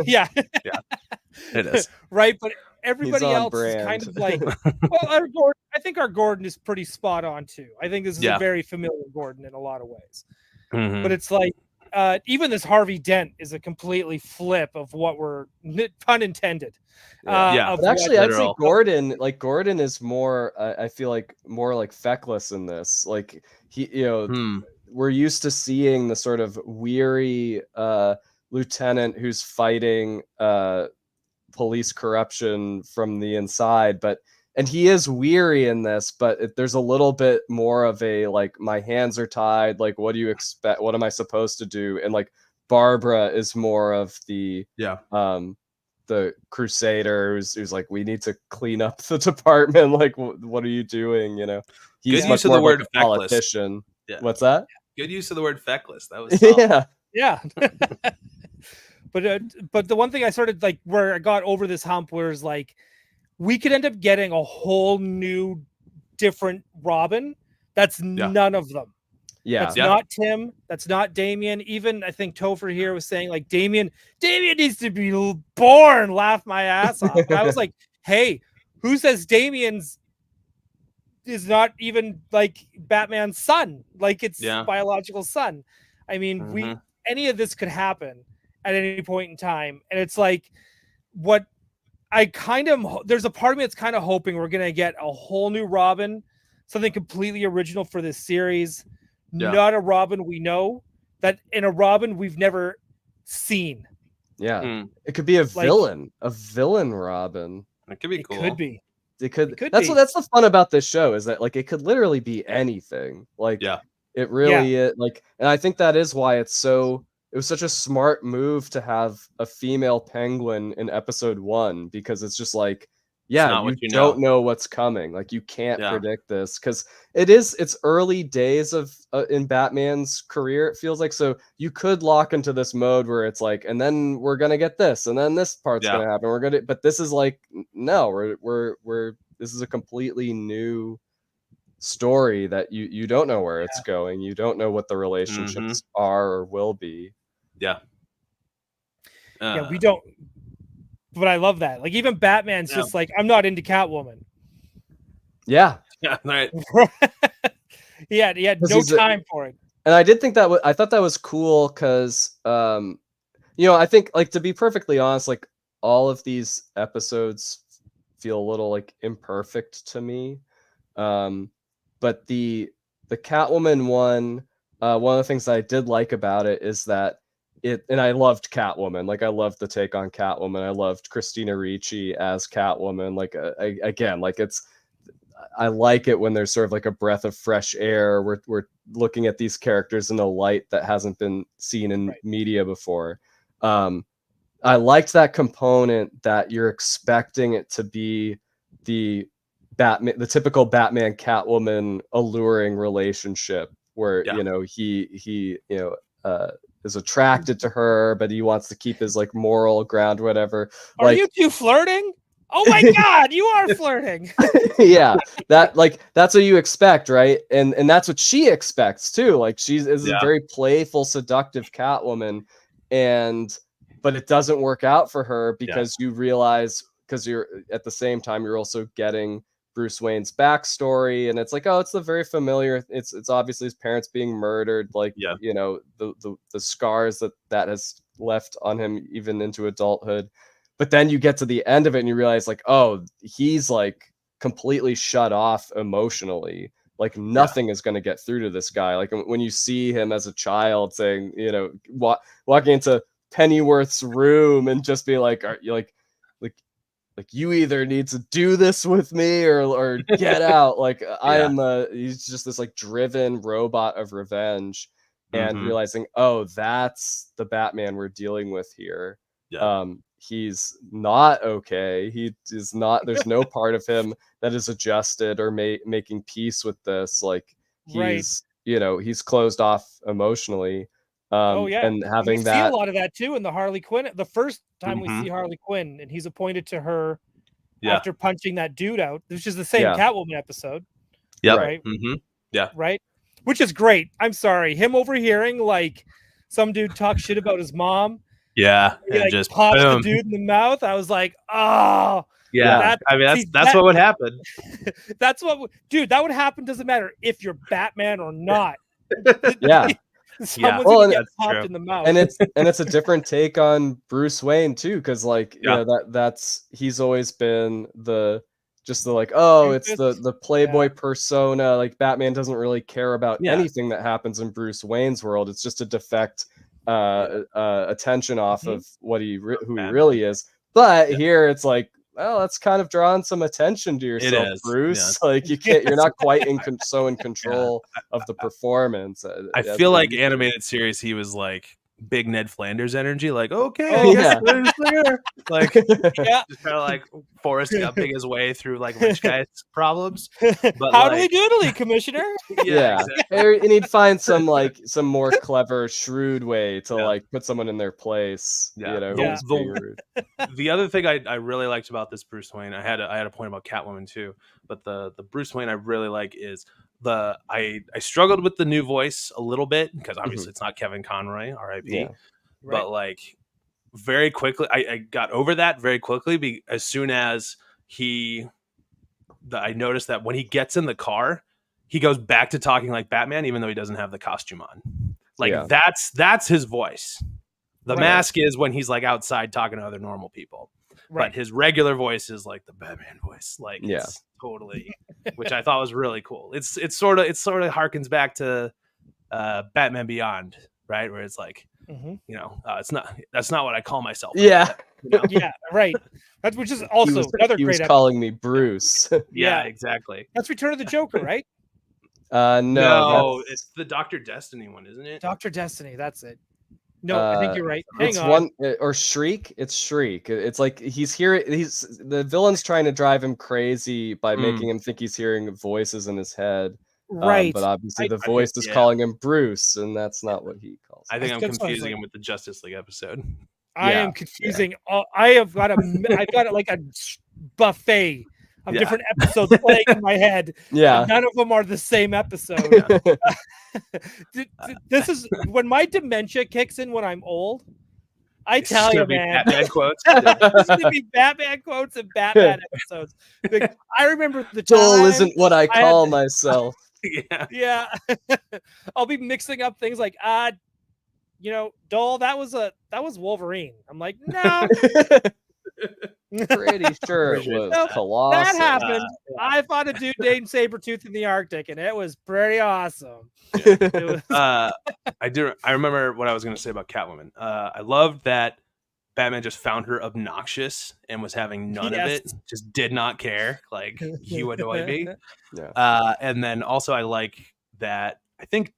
Yeah. Yeah. It is. Right, but everybody else is kind of like, well, I think our Gordon is pretty spot on too. I think this is a very familiar Gordon in a lot of ways. But it's like, even this Harvey Dent is a completely flip of what we're, pun intended. But actually, I'd say Gordon is more, I feel like more like feckless in this. Like he, we're used to seeing the sort of weary lieutenant who's fighting police corruption from the inside, and he is weary in this, but there's a little bit more of a like, my hands are tied, like what do you expect, what am I supposed to do? And like Barbara is more of the crusader who's like, we need to clean up the department, like what are you doing, he's good use of the word like politician. What's that? Good use of the word feckless. That was yeah. But the one thing I started like where I got over this hump was like, we could end up getting a whole new different Robin. That's none of them. That's not Tim. That's not Damian. Even I think Topher here was saying like Damian needs to be born. Laugh my ass off. I was like, hey, who says Damian's is not even like Batman's son? Like it's biological son. I mean, any of this could happen at any point in time. And it's like, what I kind of, there's a part of me that's kind of hoping we're going to get a whole new Robin, something completely original for this series. Not a Robin we know, that in a Robin we've never seen. It could be a villain Robin. It could be cool. Could be. It could that's the fun about this show, is that like it could literally be anything. Like it really is, like, and I think that is why it was such a smart move to have a female Penguin in episode 1, because it's just like, you don't know what's coming. Like you can't predict this, because it's early days of in Batman's career, it feels like. So you could lock into this mode where it's like, and then we're gonna get this, and then this part's gonna happen. But this is like, no, we're this is a completely new story that you don't know where it's going. You don't know what the relationships are or will be. We don't. But I love that. Like even Batman's just like, I'm not into Catwoman. Right. he had no time for it. And I did think I thought that was cool because, I think, like, to be perfectly honest, like all of these episodes feel a little like imperfect to me. But the Catwoman one of the things that I did like about it is that and I loved Catwoman. Like I loved the take on Catwoman. I loved Christina Ricci as Catwoman. Like again, like I like it when there's sort of like a breath of fresh air. We're looking at these characters in a light that hasn't been seen in media before. I liked that component that you're expecting it to be the typical Batman Catwoman alluring relationship where he is attracted to her, but he wants to keep his like moral ground, whatever. Are you two flirting? Oh my God, you are flirting. That's what you expect, right? And that's what she expects too. Like she's a very playful, seductive Catwoman, but it doesn't work out for her because you realize, because you're at the same time you're also getting Bruce Wayne's backstory, and it's like, oh, it's the very familiar. It's obviously his parents being murdered, like the scars that has left on him even into adulthood. But then you get to the end of it and you realize, like, oh, he's like completely shut off emotionally. Like nothing is going to get through to this guy. Like when you see him as a child saying, walking into Pennyworth's room and just be like, are you like you either need to do this with me or get out. Like he's just this like driven robot of revenge, and realizing, oh, that's the Batman we're dealing with here. He's not okay. He is not, there's no part of him that is adjusted or making peace with this. Like he's closed off emotionally. And having we see a lot of that too in the Harley Quinn. The first time we see Harley Quinn, and he's appointed to her after punching that dude out, which is the same Catwoman episode. Right. Right. Which is great. I'm sorry, him overhearing like some dude talk shit about his mom. And like, just pops the dude in the mouth. I was like, oh, Yeah, I mean that's what would happen. That's what, dude. That would happen. Doesn't matter if you're Batman or not. Yeah. Someone's gonna get popped in the mouth. And it's a different take on Bruce Wayne too, because like you know that's he's always been the like, oh, it's the playboy persona. Like Batman doesn't really care about anything that happens in Bruce Wayne's world. It's just to deflect attention off of what who he really is. But here it's like, well, that's kind of drawing some attention to yourself, Bruce. Like you're not quite in control of the performance. I feel like animated series, he was like big Ned Flanders energy, like, okay, like just kind of like Forrest Gumping his way through like rich guys' problems. But howdy doodly, Commissioner. And he'd find some more clever, shrewd way to like put someone in their place. You know, the other thing I really liked about this Bruce Wayne, I had a point about Catwoman too, but the Bruce Wayne I really like is I struggled with the new voice a little bit because obviously it's not Kevin Conroy, R.I.P. But like very quickly, I got over that very quickly as soon as I noticed that when he gets in the car, he goes back to talking like Batman, even though he doesn't have the costume on. Like that's his voice. The mask is when he's like outside talking to other normal people. But his regular voice is like the Batman voice. Like it's totally, which I thought was really cool. It sort of harkens back to Batman Beyond, right? Where it's like, you know, that's not what I call myself. Yeah. You know? Yeah, right. That's which is also another he great. He was calling me Bruce. Yeah, exactly. That's Return of the Joker, right? No, it's the Dr. Destiny one, isn't it? Dr. Destiny, that's it. No, I think you're right. Hang on. Or Shriek. It's Shriek. It's like the villain's trying to drive him crazy by making him think he's hearing voices in his head. Right. But obviously the voice is calling him Bruce, and that's not what he calls him. I think I'm confusing him with the Justice League episode. I am confusing. I've got like a buffet of different episodes playing in my head. Yeah. None of them are the same episode. This is when my dementia kicks in when I'm old. I tell you, man. Batman quotes. It's going to be Batman quotes and Batman episodes. Like, I remember the time. Joel isn't what I call myself. Yeah. I'll be mixing up things like, you know, Doel, that was Wolverine. I'm like, no. Pretty sure it was Colossus. That happened. I fought a dude named Sabretooth in the Arctic, and it was pretty awesome. I remember what I was going to say about Catwoman. I loved that Batman just found her obnoxious and was having none of it. Just did not care. Like, you annoy me. And then also I like that. I think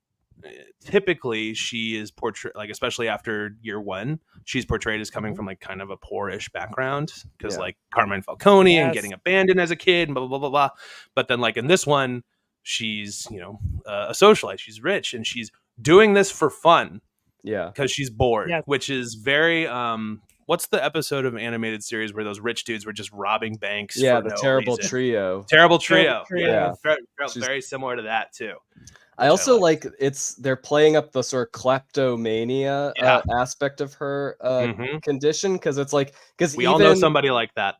typically she is portrayed, like, especially after year one, she's portrayed as coming from like kind of a poorish background because like Carmine Falcone and getting abandoned as a kid and blah blah blah blah. But then like in this one, she's, you know, a socialite. She's rich and she's doing this for fun. Yeah, because she's bored, which is very what's the episode of animated series where those rich dudes were just robbing banks? Yeah, for the no Terrible reason? Trio. Terrible Trio. Yeah, felt very similar to that too. I also like they're playing up the sort of kleptomania aspect of her condition, because it's like, because we all know somebody like that.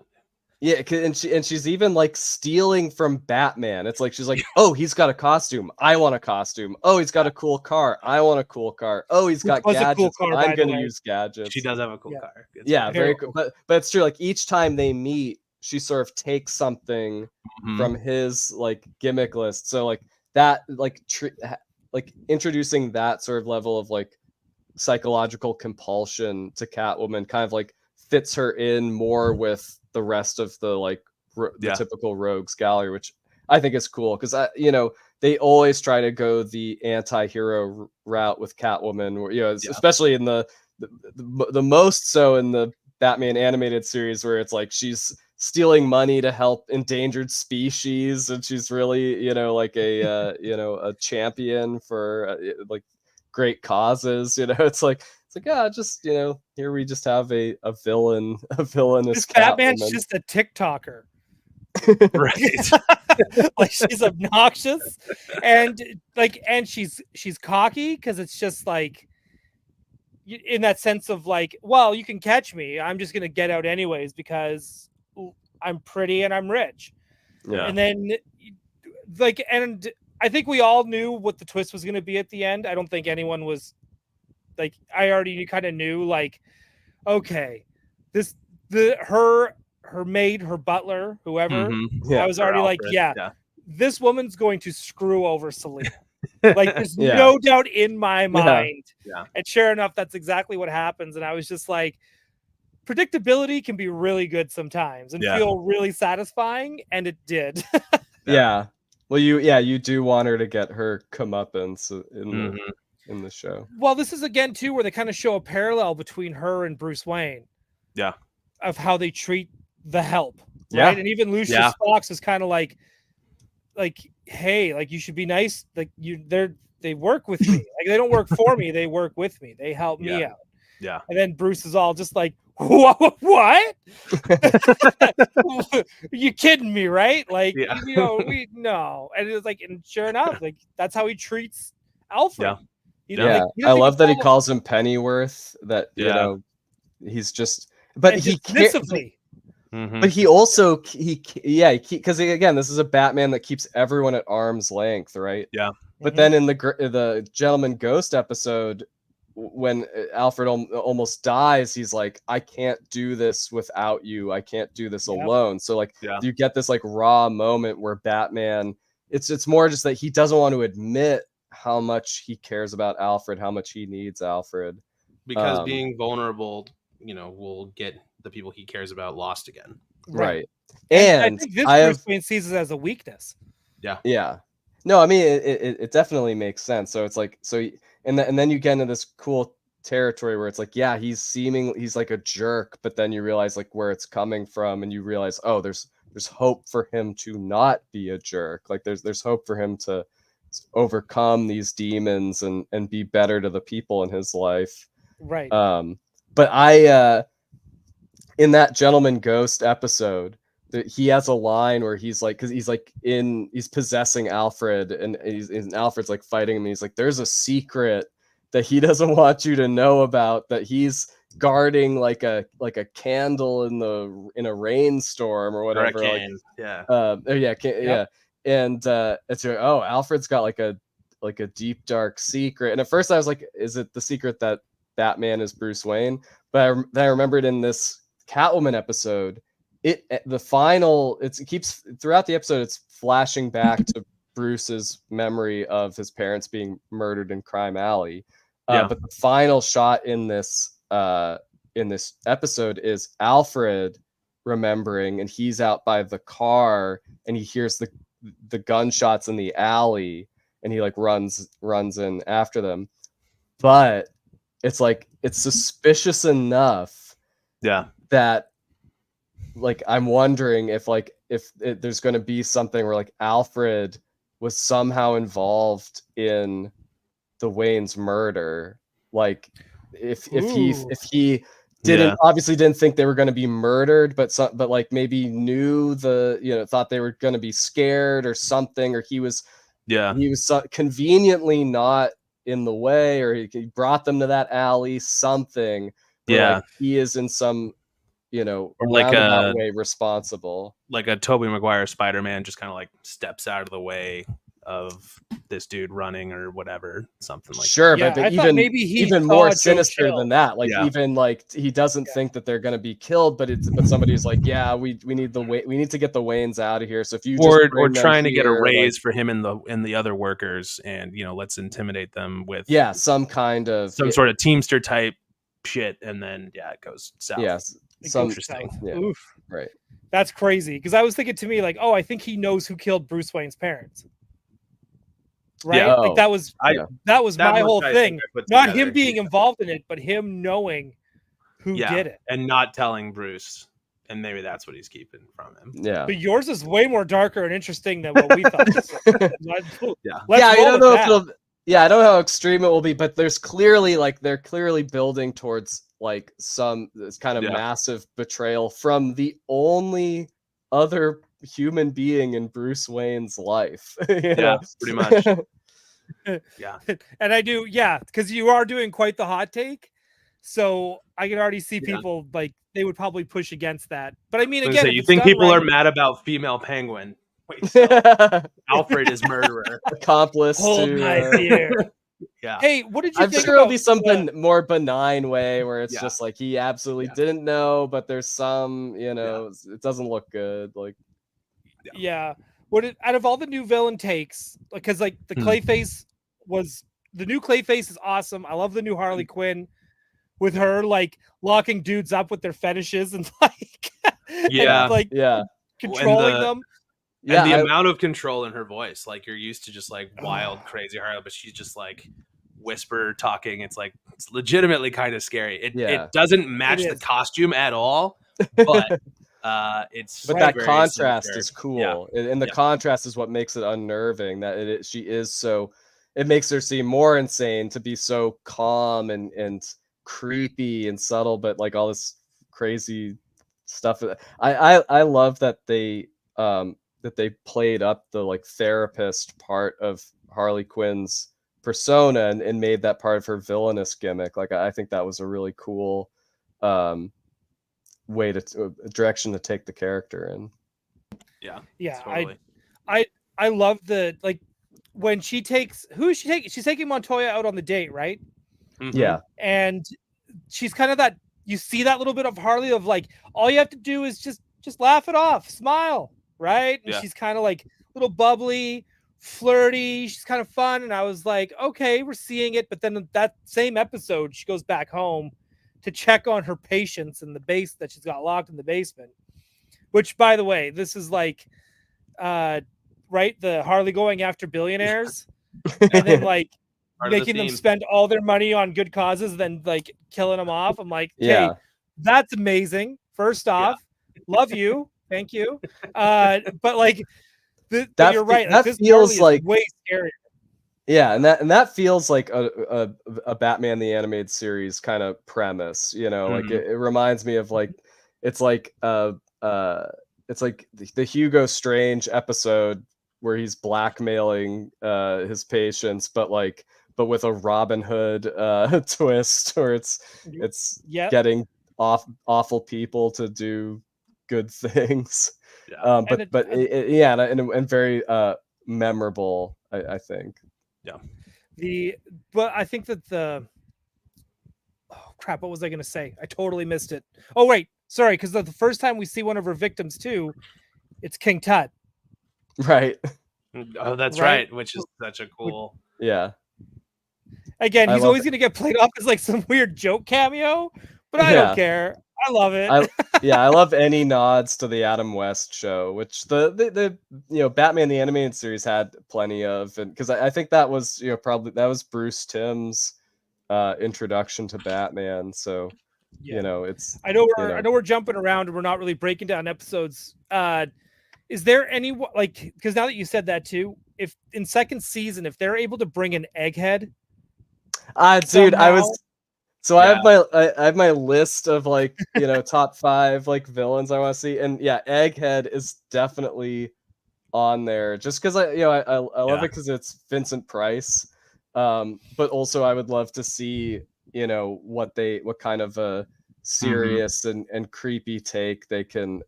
Yeah, and she's even like stealing from Batman. It's like she's like, oh, he's got a costume, I want a costume. Oh, he's got a cool car, I want a cool car. Oh, he's got gadgets, cool car, I'm gonna use gadgets. She does have a cool car. It's very cool. But it's true. Like each time they meet, she sort of takes something from his like gimmick list. So like that, like introducing that sort of level of like psychological compulsion to Catwoman kind of like fits her in more with the rest of the like the typical rogues gallery, which I think is cool, because you know, they always try to go the anti-hero route with Catwoman, you know, especially in the most so in the Batman animated series, where it's like she's stealing money to help endangered species, and she's really, you know, like a you know, a champion for like great causes. You know, it's like just, you know, here we just have a villain as Batman's just a TikToker. Right. Like she's obnoxious and she's cocky, because it's just like, in that sense of like, well, you can catch me, I'm just gonna get out anyways, because I'm pretty and I'm rich. Yeah. And then like, and I think we all knew what the twist was going to be at the end. I don't think anyone was like, I already kind of knew, like, okay, her maid, her butler, whoever, Yeah, I was already Alfred. like, yeah, this woman's going to screw over Selena. Like, there's Yeah. no doubt in my mind. Yeah. And sure enough, that's exactly what happens. And I was just like, predictability can be really good sometimes and feel really satisfying, and it did. Yeah. Well, you do want her to get her comeuppance in the show. Well, this is again too where they kind of show a parallel between her and Bruce Wayne. Yeah. Of how they treat the help. Yeah. Right. And even Lucius Fox is kind of like, hey, like, you should be nice. Like, they work with me. Like, they don't work for me. They work with me. They help me out. Yeah. And then Bruce is all just like, what? You kidding me, right? Like, no. And it was like, and sure enough, like, that's how he treats Alfred. Yeah. I love that he calls him Pennyworth. That you know, he's just, but and he dismissively. But he also because again, this is a Batman that keeps everyone at arm's length, right? Yeah. But then in the Gentleman Ghost episode, when Alfred almost dies, he's like, I can't do this without you. I can't do this alone. So like, you get this like raw moment where Batman, it's more just that he doesn't want to admit how much he cares about Alfred, how much he needs Alfred. Because being vulnerable, will get the people he cares about lost again. Right. And I think this Bruce Wayne sees it as a weakness. Yeah. Yeah. No, I mean, it definitely makes sense. So it's like, and then you get into this cool territory where it's like, yeah, he's like a jerk, but then you realize like where it's coming from, and you realize, oh, there's hope for him to not be a jerk. Like there's hope for him to overcome these demons and be better to the people in his life. Right. But I in that Gentleman Ghost episode, he has a line where he's like, because he's possessing Alfred, and Alfred's like fighting him, and he's like, there's a secret that he doesn't want you to know about, that he's guarding like a candle in a rainstorm or whatever. Hurricane. And it's Alfred's got like a deep dark secret. And at first I was like, is it the secret that Batman is Bruce Wayne? But I remembered in this Catwoman episode, it keeps throughout the episode, it's flashing back to Bruce's memory of his parents being murdered in Crime Alley. But the final shot in this episode is Alfred remembering, and he's out by the car, and he hears the gunshots in the alley, and he like runs in after them. But it's like, it's suspicious enough that like I'm wondering if there's going to be something where like Alfred was somehow involved in the Wayne's murder, like if he obviously didn't think they were going to be murdered, but like maybe knew thought they were going to be scared or something, or he was conveniently not in the way, or he brought them to that alley, something. Like he is in some or like a way responsible, like a Tobey Maguire Spider-Man just kind of like steps out of the way of this dude running or whatever, something like that. But even more sinister than that, like even like he doesn't think that they're going to be killed, but somebody's like, we need to get the Waynes out of here. So if you or trying to get a raise for him and the other workers, and let's intimidate them with some kind of sort of Teamster type shit, and then it goes south. Interesting. Oof. Right. That's crazy, because I was thinking to me like, I think he knows who killed Bruce Wayne's parents. Right? Like that was my whole thing. Not him being involved in it, but him knowing who did it. And not telling Bruce. And maybe that's what he's keeping from him. Yeah. But yours is way more darker and interesting than what we thought. I don't know how extreme it will be, but they're clearly building towards like this kind of massive betrayal from the only other human being in Bruce Wayne's life. Pretty much. And I do, because you are doing quite the hot take. So I can already see people like they would probably push against that. But I mean, again, you think people are mad about female Penguin? Wait, so Alfred is murderer, accomplice. Hold my beer. Yeah. Hey, what did you I'm think sure it'll be some more benign way where it's just like he absolutely didn't know, but there's some, it doesn't look good. Like, out of all the new villain takes, because like the Clayface the new Clayface is awesome. I love the new Harley Quinn with her like locking dudes up with their fetishes and like controlling them. Yeah, and the amount of control in her voice, like you're used to just like wild, crazy Harley, but she's just like whisper talking. It's like it's legitimately kind of scary. It doesn't match the costume at all, but that contrast is cool, and the contrast is what makes it unnerving. That she is so, it makes her seem more insane to be so calm and creepy and subtle, but like all this crazy stuff. I love that they played up the like therapist part of Harley Quinn's persona and made that part of her villainous gimmick. Like I think that was a really cool direction to take the character in. Yeah, totally. I love the like when she takes she's taking Montoya out on the date, right? Mm-hmm. Yeah, and she's kind of that, you see that little bit of Harley of like all you have to do is just laugh it off, smile, right? And she's kind of like a little bubbly, flirty, she's kind of fun, and I was like, okay, we're seeing it. But then that same episode she goes back home to check on her patients in the base that she's got locked in the basement, which by the way, this is like right, the Harley going after billionaires and then like making them spend all their money on good causes, then like killing them off. I'm like, hey, that's amazing. First off, love you, thank you. But like you're right. That this feels like way scarier. Yeah, and that feels like a Batman the Animated Series kind of premise. Like it reminds me of like it's like the Hugo Strange episode where he's blackmailing his patients, but with a Robin Hood twist, where it's getting awful people to do good things. But very memorable, I think. But I think that what was I going to say? I totally missed it. Oh wait, sorry, because the first time we see one of her victims too, it's King Tut. Right. Oh, that's right. Which is such a cool. Yeah. Again, he's always going to get played off as like some weird joke cameo, but I don't care. I love it. I love any nods to the Adam West show, which the Batman the Animated Series had plenty of, and because I think that was probably that was Bruce Timm's introduction to Batman. So it's I know we're jumping around and we're not really breaking down episodes. Is there any because now that you said that too, if in second season if they're able to bring an Egghead, dude, I have my list of top 5 villains I want to see, and Egghead is definitely on there just because I love it because it's Vincent Price, but also I would love to see what kind of a serious and creepy take they can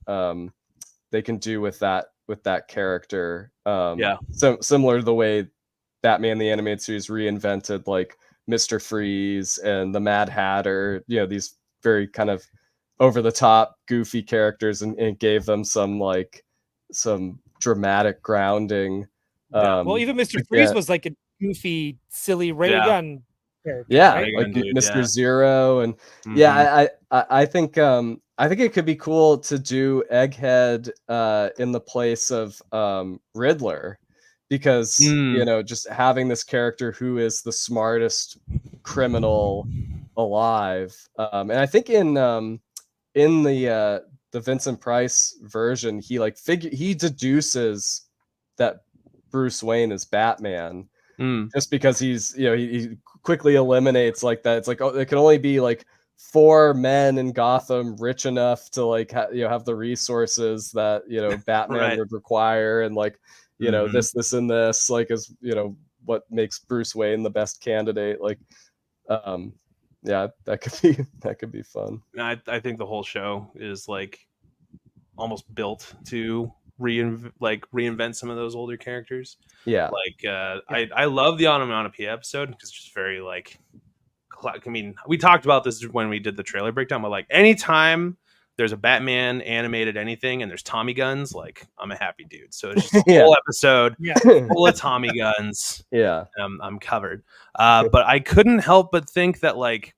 do with that character. So similar to the way Batman the Animated Series reinvented Mr. Freeze and the Mad Hatter, these very kind of over the top goofy characters, and gave them some dramatic grounding. Well, even Mr. Freeze was like a goofy, silly ray gun character. Right? Like Mr. Zero, and I think it could be cool to do Egghead in the place of Riddler. Because just having this character who is the smartest criminal alive, and I think in the Vincent Price version, he deduces that Bruce Wayne is Batman, just because he quickly eliminates that. It's it can only be 4 men in Gotham rich enough to have the resources that Batman would require, and this and this is what makes Bruce Wayne the best candidate. that could be fun. And I think the whole show is like almost built to reinvent some of those older characters. Yeah, like I love the onomatopoeia episode because it's just very like, I mean, we talked about this when we did the trailer breakdown, but like anytime there's a Batman animated anything and there's Tommy guns, like I'm a happy dude. So it's just a whole episode full of Tommy guns. Yeah, I'm covered. But I couldn't help but think that like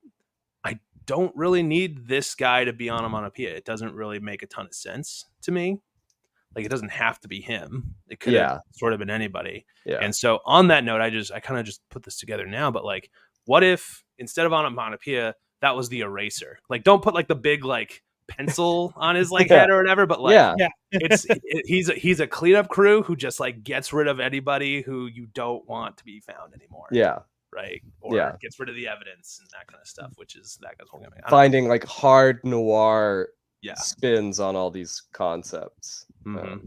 I don't really need this guy to be onomatopoeia. It doesn't really make a ton of sense to me. Like it doesn't have to be him. It could have sort of been anybody. Yeah. And so on that note, I kind of just put this together now. But like, what if instead of onomatopoeia, that was the eraser? Like, don't put like the big like pencil on his like head or whatever. But like, he's a cleanup crew who just like gets rid of anybody who you don't want to be found anymore. Yeah. Right. Or gets rid of the evidence and that kind of stuff, which is that guy's whole game. Finding like hard noir spins on all these concepts. Mm-hmm.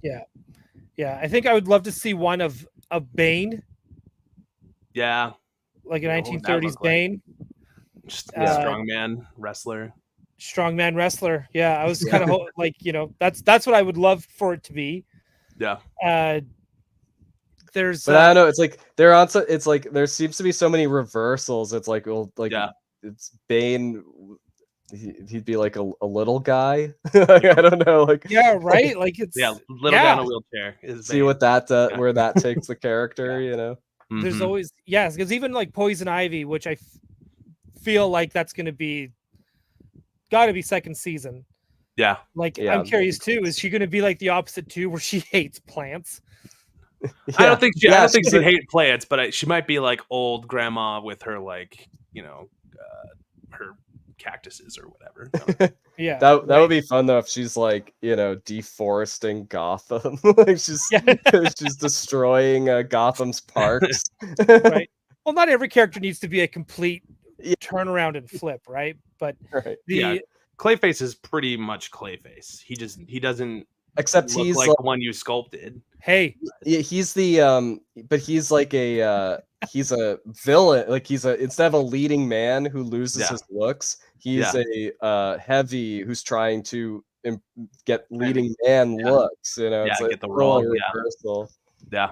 Yeah. I think I would love to see one of Bane. Yeah. Like a 1930s Bane. Like? Just strongman wrestler. Strongman wrestler. Yeah. I was kind of like, that's what I would love for it to be. Yeah. But I don't know. It's like it's like there seems to be so many reversals. It's like, well, like it's Bane. He'd be like a little guy. I don't know. Like right. Like it's little guy in a wheelchair. See what that where that takes the character. Mm-hmm. There's always because even like Poison Ivy, which I feel like that's going to be got to be second season. Yeah. Like I'm curious too. Is she going to be like the opposite too, where she hates plants? I don't think she'd hate plants, but she might be like old grandma with her like her cactuses or whatever. That would be fun though if she's like deforesting Gotham. Like she's destroying Gotham's parks. Right. Well, not every character needs to be a complete turnaround and flip, right? But Clayface is pretty much Clayface. He doesn't. Except he's like the one you sculpted. Hey, he's the but he's like he's a villain. Like instead of a leading man who loses his looks, he's a heavy who's trying to get leading man looks. It's like get the role. Reversal. Yeah,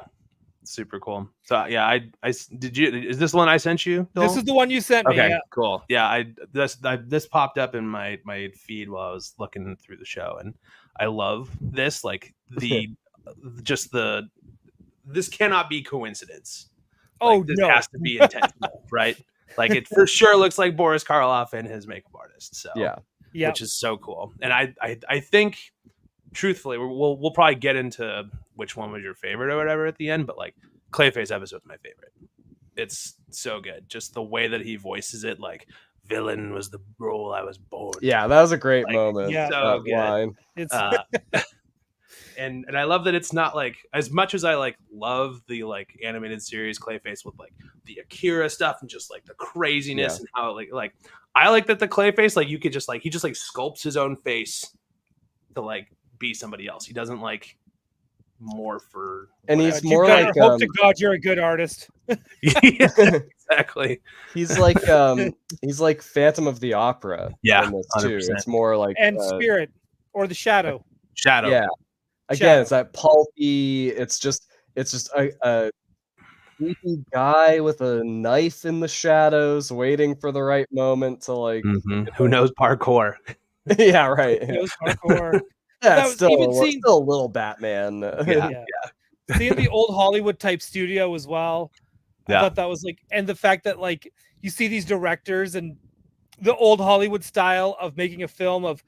super cool. So I did you? Is this the one I sent you? Doel? This is the one you sent me. Okay, cool. Yeah, this popped up in my feed while I was looking through the show, and I love this. Like this cannot be coincidence. This has to be intentional, right? Like it for sure looks like Boris Karloff and his makeup artist. So which is so cool. And I think truthfully we'll probably get into which one was your favorite or whatever at the end, but like Clayface episode's my favorite. It's so good. Just the way that he voices it, like villain was the role I was born. Yeah, that was a great moment. Yeah, so good. Line. It's and I love that it's not like, as much as I like love the like animated series Clayface with like the Akira stuff and just like the craziness and how like I like that the Clayface, like you could just like he just like sculpts his own face to like be somebody else. He doesn't like morph or and he's more like hope to God you're a good artist. Exactly. He's like Phantom of the Opera. Yeah, in this too. It's more like Spirit or the Shadow. Yeah. Again, it's that pulpy. It's just a creepy guy with a knife in the shadows, waiting for the right moment to like. Who knows parkour? Yeah, right. Who knows parkour? Yeah, it's still a little Batman. Yeah. Seeing the old Hollywood type studio as well. I thought that was like, and the fact that like you see these directors and the old Hollywood style of making a film of,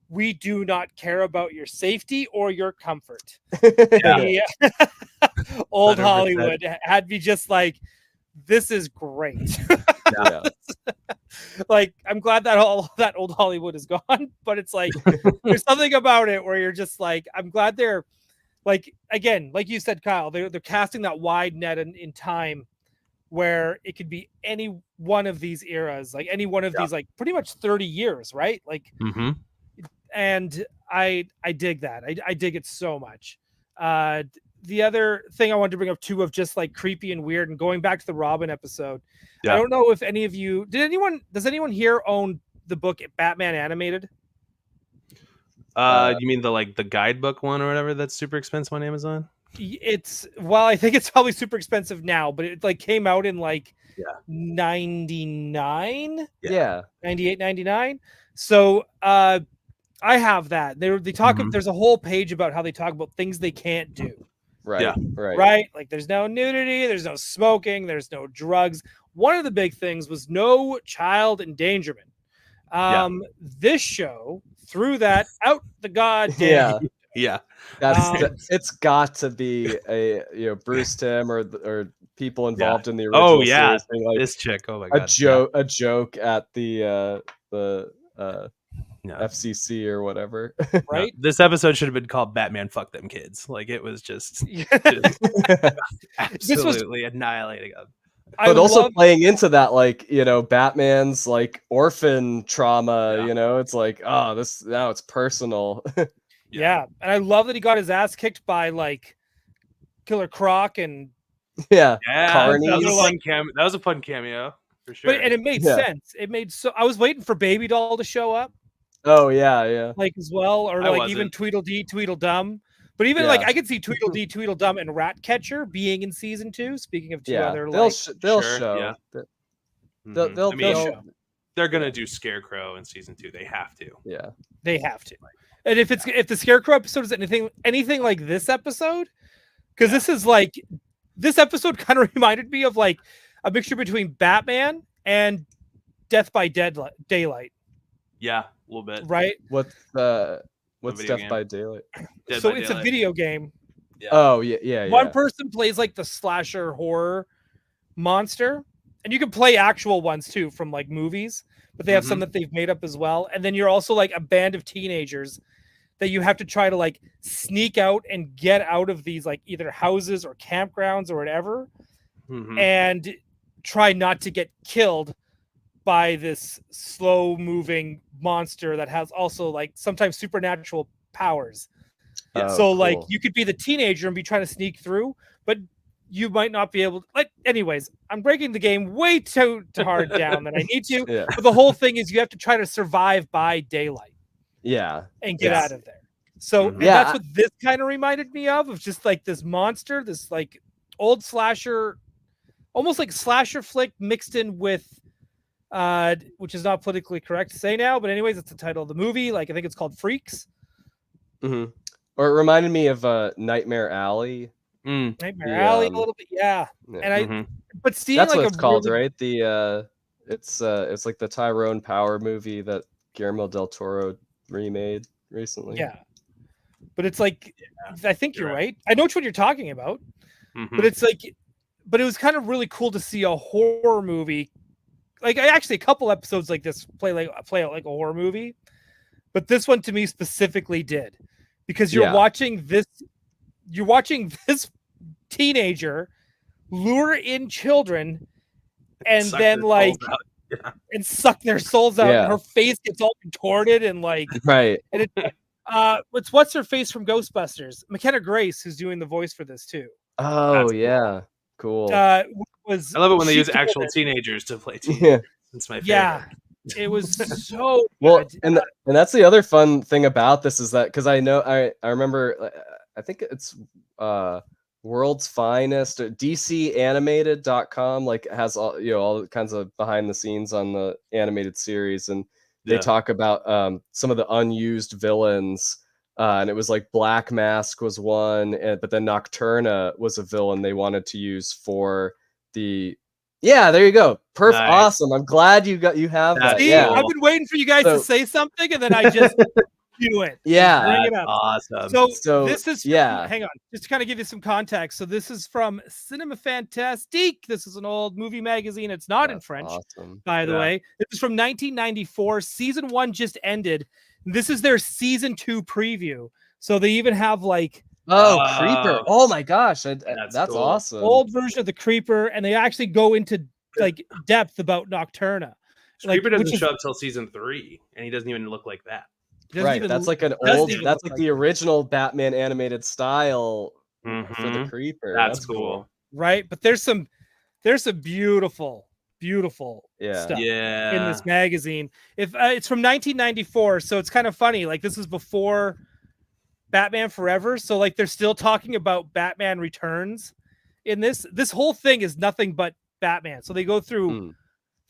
we do not care about your safety or your comfort. Old 100%. Hollywood had me just like, this is great. Like, I'm glad that all that old Hollywood is gone, but it's like there's something about it where you're just like, I'm glad they're like, again, like you said, Kyle, they're casting that wide net in time where it could be any one of these eras, like any one of these, like pretty much 30 years, right? Like, and I dig that. I dig it so much. the other thing I wanted to bring up too, of just like creepy and weird, and going back to the Robin episode. I don't know if any of you does anyone here own the book Batman Animated? You mean the guidebook one or whatever that's super expensive on Amazon? I think it's probably super expensive now, but it like came out in like 99, 98, 99. So I have that. They talk there's a whole page about how they talk about things they can't do. Right. Like there's no nudity, there's no smoking, there's no drugs. One of the big things was no child endangerment. This show threw that out the goddamn. It's got to be a Bruce Timm or people involved in the original series being like, this chick, oh my god, a joke at the FCC or whatever. Right. No, this episode should have been called Batman Fuck Them Kids. Like it was just absolutely annihilating them. But also playing into that, like, Batman's like orphan trauma, it's like, oh, this now it's personal. And I love that he got his ass kicked by like Killer Croc and Carney. That was a fun cameo for sure. And it made sense. I was waiting for Baby Doll to show up. Oh yeah. Like as well, or like even Tweedledee, Tweedledum. But even like I could see Tweedledee, Tweedledum, and Ratcatcher being in season 2. Speaking of two other, they'll show. They'll show. They're gonna do Scarecrow in season 2. They have to. Yeah, they have to. And if the Scarecrow episode is anything like this episode, because this episode kind of reminded me of like a mixture between Batman and Death by Daylight. Yeah, a little bit. Right. What's Death by Daylight? It's a video game. Yeah. Oh yeah. One person plays like the slasher horror monster, and you can play actual ones too from like movies, but they have some that they've made up as well. And then you're also like a band of teenagers that you have to try to like sneak out and get out of these like either houses or campgrounds or whatever, and try not to get killed by this slow moving monster that has also like sometimes supernatural powers. Like you could be the teenager and be trying to sneak through, but you might not be able to. Like, anyways, I'm breaking the game way too hard down than I need to. But the whole thing is you have to try to survive by daylight. And get out of there. So that's what this kind of reminded me of just like this monster, this like old slasher, almost like slasher flick mixed in with which is not politically correct to say now, but anyways, it's the title of the movie. Like I think it's called Freaks. Or it reminded me of Nightmare Alley. Nightmare Alley a little bit, And but seeing that's like what it's called, right? It's like the Tyrone Power movie that Guillermo del Toro remade recently. But it's like I think you're right. I know which one you're talking about. But it's like, but it was kind of really cool to see a horror movie. Like actually a couple episodes like this play out like a horror movie, but this one to me specifically did, because you're watching this teenager lure in children and then like and suck their souls out. And her face gets all contorted and like and it what's her face from Ghostbusters, McKenna Grace, who's doing the voice for this too. Oh cool. I love it when they use actual teenagers to play teenagers. It's my favorite. It was so well, and that's the other fun thing about this is that because I remember I think it's World's Finest or DCanimated.com like has all kinds of behind the scenes on the animated series, and they talk about some of the unused villains. And it was like Black Mask was one, but then Nocturna was a villain they wanted to use for the. Yeah, there you go. Perfect. Nice. Awesome. I'm glad you have that. See, I've been waiting for you guys to say something, and then I just do it. Yeah, bring it up. Awesome. So this is hang on, just to kind of give you some context. So this is from Cinema Fantastique. This is an old movie magazine. It's not in French, by the way. This is from 1994. Season 1 just ended. This is their season 2 preview. So they even have like Creeper. Oh my gosh. That's cool. Awesome. Old version of the Creeper, and they actually go into like depth about Nocturna. Creeper doesn't show up till season 3, and he doesn't even look like that. Right. That's like an old. That's like the original Batman animated style for the creeper. That's cool. Right? But there's some beautiful stuff in this magazine. If it's from 1994, so it's kind of funny. Like this was before Batman Forever, so like they're still talking about Batman Returns in this. This whole thing is nothing but Batman. So they go through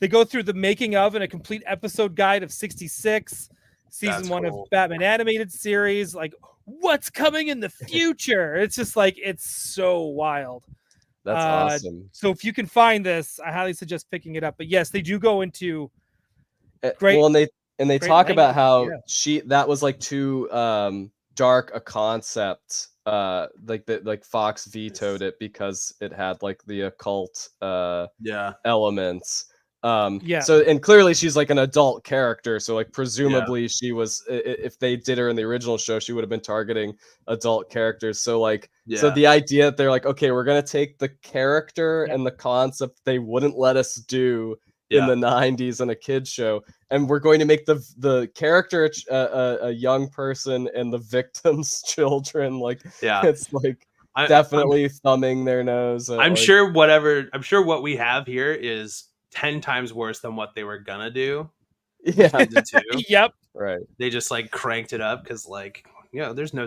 the making of and a complete episode guide of 66, season 1 of Batman animated series, like what's coming in the future. It's just like it's so wild. That's awesome. So if you can find this, I highly suggest picking it up. But yes, they do go into great. Well, and they talk about how yeah. that was like too dark a concept. Like Fox vetoed it because it had like the occult elements. So and clearly she's like an adult character, so like presumably she was, if they did her in the original show, she would have been targeting adult characters. So like so the idea that they're like, okay, we're gonna take the character and the concept they wouldn't let us do in the 90s in a kids show, and we're going to make the character a young person and the victims children. Like it's like definitely thumbing their nose at, I'm sure what we have here is 10 times worse than what they were gonna do. Yep. Right. They just like cranked it up because like, you know, there's no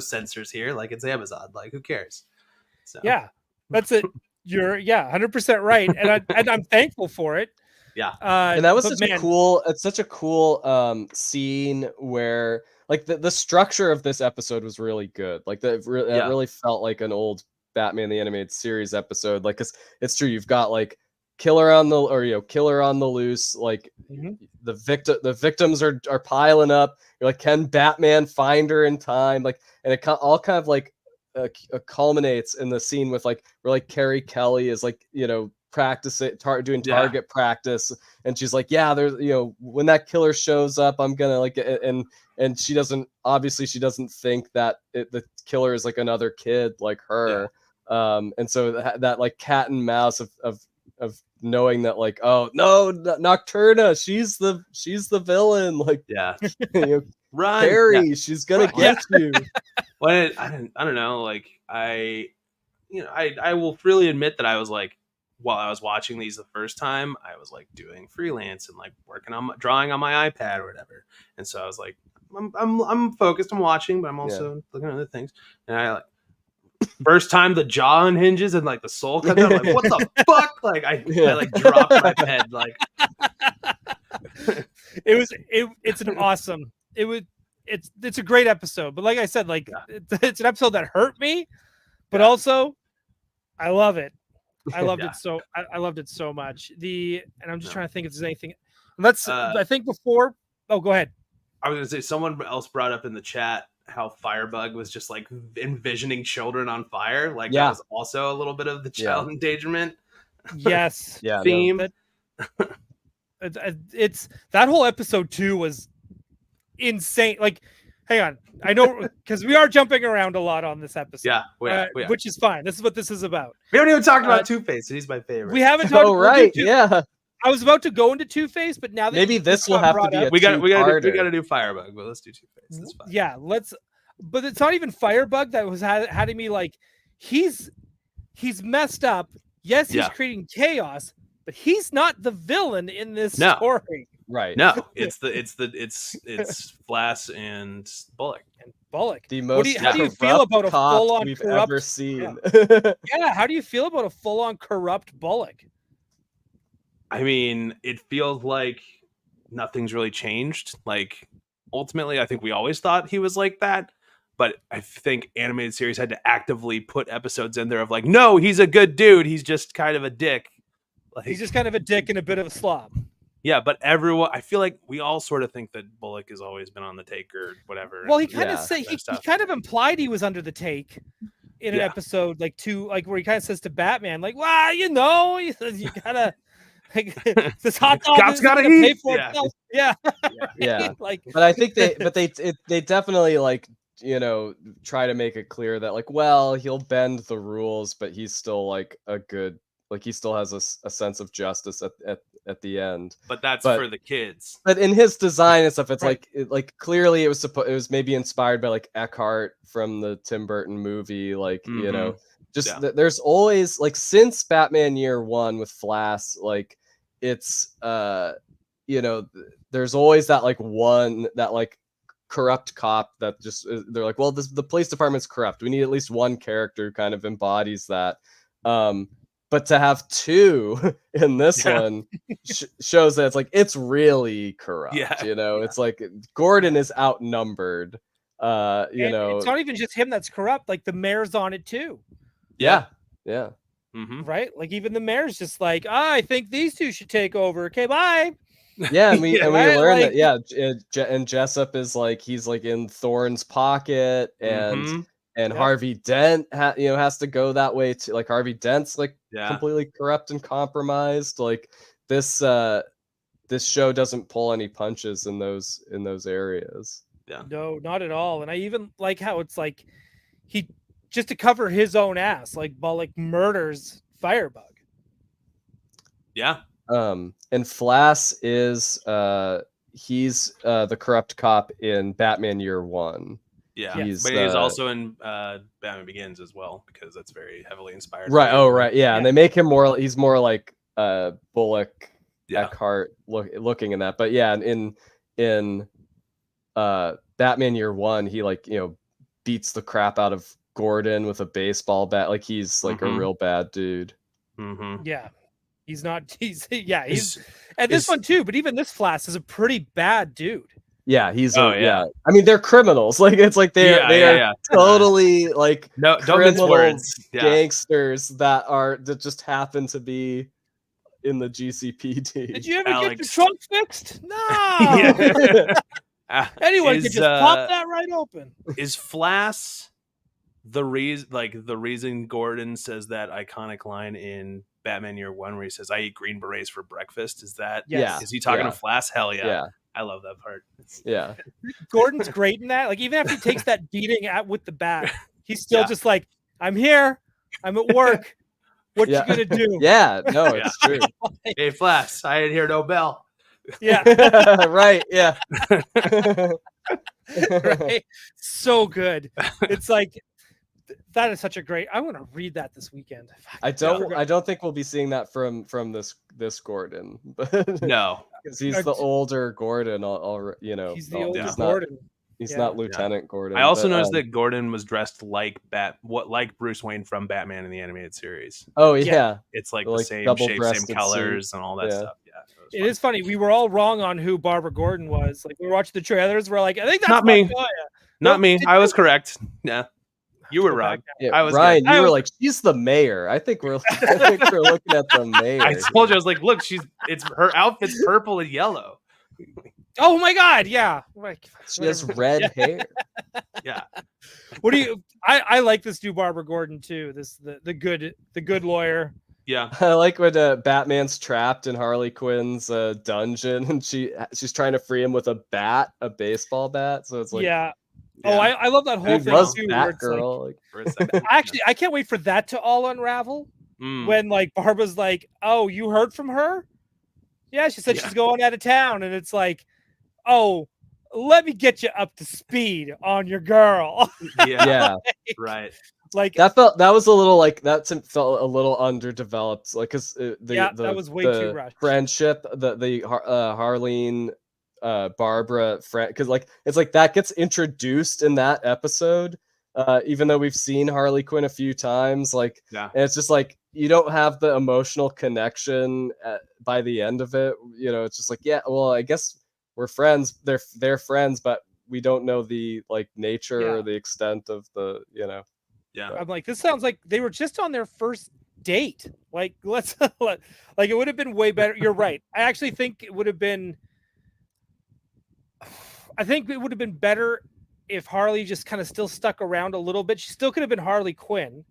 censors here. Like it's Amazon. Like who cares? So. Yeah, that's it. You're 100% right, and I'm thankful for it. Yeah. And that was such a cool scene where like the structure of this episode was really good. Like it really felt like an old Batman the Animated Series episode. Like it's true, you've got like killer on the loose, like the victims are piling up. You're like, can Batman find her in time? Like, and it all kind of like culminates in the scene with like where like Carrie Kelly is like, you know, practicing doing target practice, and she's like, there's, you know, when that killer shows up, I'm gonna like, and she doesn't think that the killer is like another kid like her. And so that like cat and mouse of knowing that like, oh no, Nocturna, she's the villain, like you know, run, Harry, she's gonna get you. Well, I don't know, like I will freely admit that I was like, while I was watching these the first time, I was like doing freelance and like working on drawing on my iPad or whatever, and so I was like, I'm focused, I'm watching, but I'm also looking at other things, and I like. First time the jaw unhinges and like the soul comes out, I'm like, what the fuck? Like I like dropped my head. Like it's a great episode. But like I said, like it's an episode that hurt me, but also I love it. I loved it so I loved it so much. And I'm just trying to think if there's anything. I think before. Oh, go ahead. I was gonna say, someone else brought up in the chat how Firebug was just like envisioning children on fire. Like that was also a little bit of the child endangerment. Yes. Theme. It's that whole episode 2 was insane. Like, hang on. I know, because we are jumping around a lot on this episode. We are. Which is fine. This is what this is about. We haven't even talked about Two-Face, and he's my favorite. We haven't talked about I was about to go into Two-Face, but now that maybe this will have to be we got to do Firebug, but let's do Two-Face. That's fine. Yeah, but it's not even Firebug that was having me like, he's messed up. Yes, he's creating chaos, but he's not the villain in this story. Right. No, it's Flass and Bullock. The most how do you feel about a full-on we've corrupt ever seen? How do you feel about a full-on corrupt Bullock? I mean, it feels like nothing's really changed. Like, ultimately, I think we always thought he was like that. But I think animated series had to actively put episodes in there of like, no, he's a good dude. He's just kind of a dick. Like, he's just kind of a dick and a bit of a slob. Yeah, but I feel like we all sort of think that Bullock has always been on the take or whatever. Well, he kind of he kind of implied he was under the take in an episode like 2, like where he kind of says to Batman, like, well, you know, you gotta. Like, this hot dog God's gotta pay for itself. Yeah. Like, but I think they definitely like, you know, try to make it clear that like, well, he'll bend the rules, but he's still like a good Like he still has a sense of justice at the end. But that's for the kids. But in his design and stuff, it's like clearly it was maybe inspired by like Eckhart from the Tim Burton movie, like you know, just there's always like since Batman Year One with Flash, like it's you know, there's always that like one that like corrupt cop that just they're like, well, the police department's corrupt. We need at least one character who kind of embodies that. But to have two in this one shows that it's like it's really corrupt. You know, it's like Gordon is outnumbered. You know, it's not even just him that's corrupt. Like the mayor's on it too. Yeah. Right. Like even the mayor's just like, I think these two should take over. Okay, bye. Yeah, and we learned that. Yeah, and Jessup is like he's like in Thorne's pocket, and Harvey Dent has to go that way too. Like Harvey Dent's like completely corrupt and compromised. Like this show doesn't pull any punches in those areas. Yeah, no, not at all. And I even like how it's like he just to cover his own ass, like Bullock murders Firebug. Yeah. And Flass is he's the corrupt cop in Batman Year One. Yeah, he's also in Batman Begins as well, because that's very heavily inspired. Right. Oh, right. Yeah, and they make him he's more like Bullock, Eckhart looking in that. But yeah, in Batman Year One, he like beats the crap out of Gordon with a baseball bat. Like he's like a real bad dude. Yeah. He's not. He's and this one too. But even this Flash is a pretty bad dude. Yeah, he's. I mean, they're criminals. Like it's like they are totally like criminal gangsters that just happen to be in the GCPD. Did you ever get your trunk fixed? No. Anyone could just pop that right open. Is Flash the reason Gordon says that iconic line in Batman Year One where he says, "I eat Green Berets for breakfast"? Is that is he talking to Flash? Hell yeah. I love that part. Yeah. Gordon's great in that. Like even after he takes that beating with the bat, he's still just like, I'm here. I'm at work. What you gonna do? Yeah, no, it's true. Hey Flash, I didn't hear no bell. Yeah. Right, yeah. Right. So good. It's like that is such a great. I want to read that this weekend. I don't think we'll be seeing that from this Gordon, but no, because he's the older Gordon. He's the older Gordon. He's not Lieutenant Gordon. I also noticed that Gordon was dressed like Bruce Wayne from Batman in the animated series. Oh yeah, it's like the same shape, same colors, and all that stuff. Yeah, it is funny. We were all wrong on who Barbara Gordon was. Like we were watching the trailers, we're like, I think that's not me. Not me. I was correct. Yeah. You were wrong. Yeah, I was Ryan. Good. You were like, she's the mayor. I think we're looking at the mayor. I told you, I was like, look, her outfit's purple and yellow. Oh my god, yeah. She has red hair. Yeah. What do you? I like this new Barbara Gordon too. The good lawyer. Yeah. I like when Batman's trapped in Harley Quinn's dungeon, and she's trying to free him with a baseball bat. So it's like Oh, I love that whole thing too. Batgirl. Actually, I can't wait for that to all unravel. When like Barbara's like, "Oh, you heard from her?" Yeah, she said she's going out of town, and it's like, "Oh, let me get you up to speed on your girl." Yeah, right. Like that felt a little underdeveloped. Like because that was way too rushed. Friendship, the Harleen. Barbara because like it's like that gets introduced in that episode even though we've seen Harley Quinn a few times and it's just like you don't have the emotional connection by the end of it. It's just like I guess we're friends, they're friends, but we don't know the like nature or the extent of the I'm like, this sounds like they were just on their first date. Like let's like it would have been way better. You're right. I actually think it would have been better if Harley just kind of still stuck around a little bit. She still could have been Harley Quinn.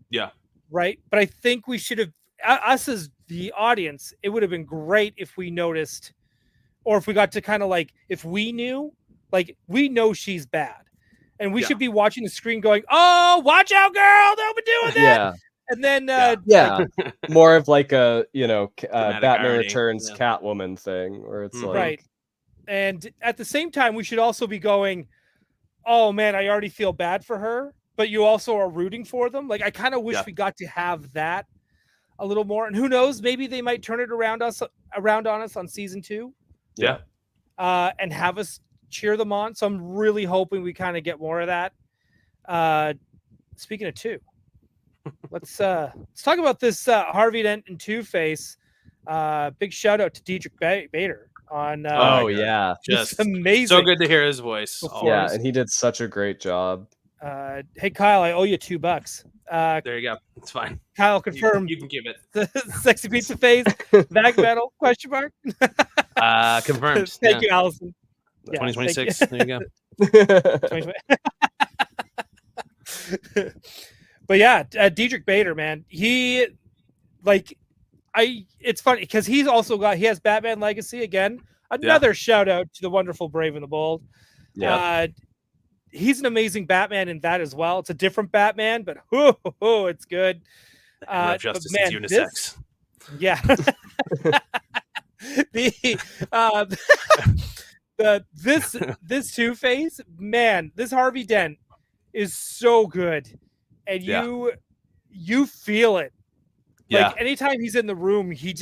Yeah. Right. But I think we should have, us as the audience, it would have been great if we noticed, or if we got to kind of like, if we knew, like, we know she's bad. And we should be watching the screen going, oh, watch out, girl. Don't be doing that. And then more of like a Batman irony. Returns Catwoman thing where it's like right. And at the same time, we should also be going, oh man, I already feel bad for her, but you also are rooting for them. Like I kind of wish we got to have that a little more. And who knows, maybe they might turn it around on us on season 2. Yeah. And have us cheer them on. So I'm really hoping we kind of get more of that. Speaking of 2, let's talk about this Harvey Dent and Two-Face. Big shout out to Diedrich Bader on just amazing. So good to hear his voice. Yeah, and he did such a great job. Hey Kyle, I owe you $2. There you go. It's fine. Kyle, confirm. You can give it. The sexy pizza face, bag metal, question mark. Confirmed. Thank you, Allison. 2026. There you go. But yeah, Diedrich Bader, man, it's funny because he has Batman Legacy again. Another shout out to the wonderful Brave and the Bold. Yeah. He's an amazing Batman in that as well. It's a different Batman, but it's good. Justice is unisex. This Two-Face, man, this Harvey Dent is so good, and you feel it. Like anytime he's in the room, he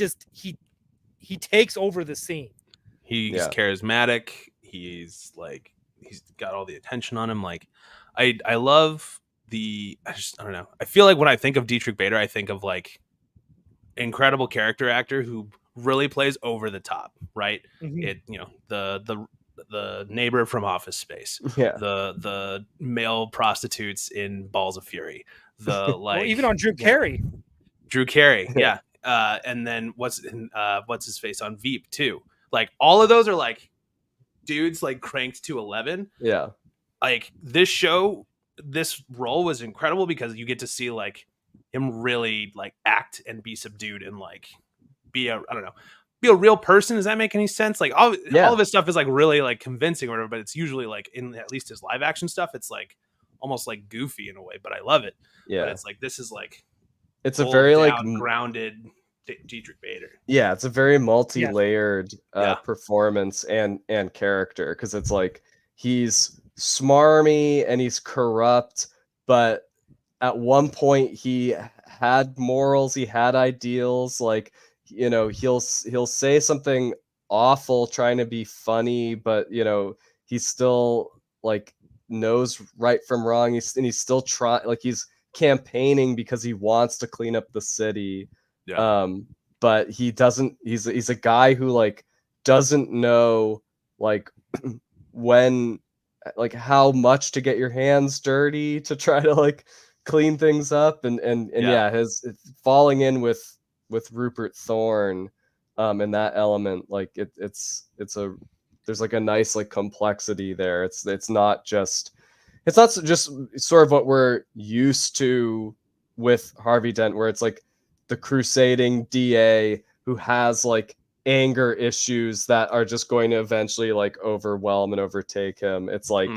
takes over the scene. He's charismatic. He's got all the attention on him. Like I love I don't know. I feel like when I think of Diedrich Bader, I think of like incredible character actor who really plays over the top, right? Mm-hmm. The neighbor from Office Space, the male prostitutes in Balls of Fury, even on Drew Carey, and then what's his face on Veep too. Like all of those are like dudes like cranked to 11. Yeah, like this role was incredible because you get to see like him really like act and be subdued and like be a real person. Does that make any sense? Like all of his stuff is like really like convincing or whatever, but it's usually like in at least his live action stuff, it's like almost like goofy in a way, but I love it. Yeah. But it's like, this is like, it's a very like grounded Diedrich Bader. Yeah. It's a very multi-layered performance and character. Cause it's like, he's smarmy and he's corrupt, but at one point he had morals, he had ideals, like, he'll say something awful trying to be funny, but he still like knows right from wrong. He's still he's campaigning because he wants to clean up the city. But he doesn't. He's a guy who like doesn't know like when like how much to get your hands dirty to try to like clean things up and his falling in with Rupert Thorne in that element, like there's like a nice like complexity there. It's not just sort of what we're used to with Harvey Dent, where it's like the crusading DA who has like anger issues that are just going to eventually like overwhelm and overtake him. It's like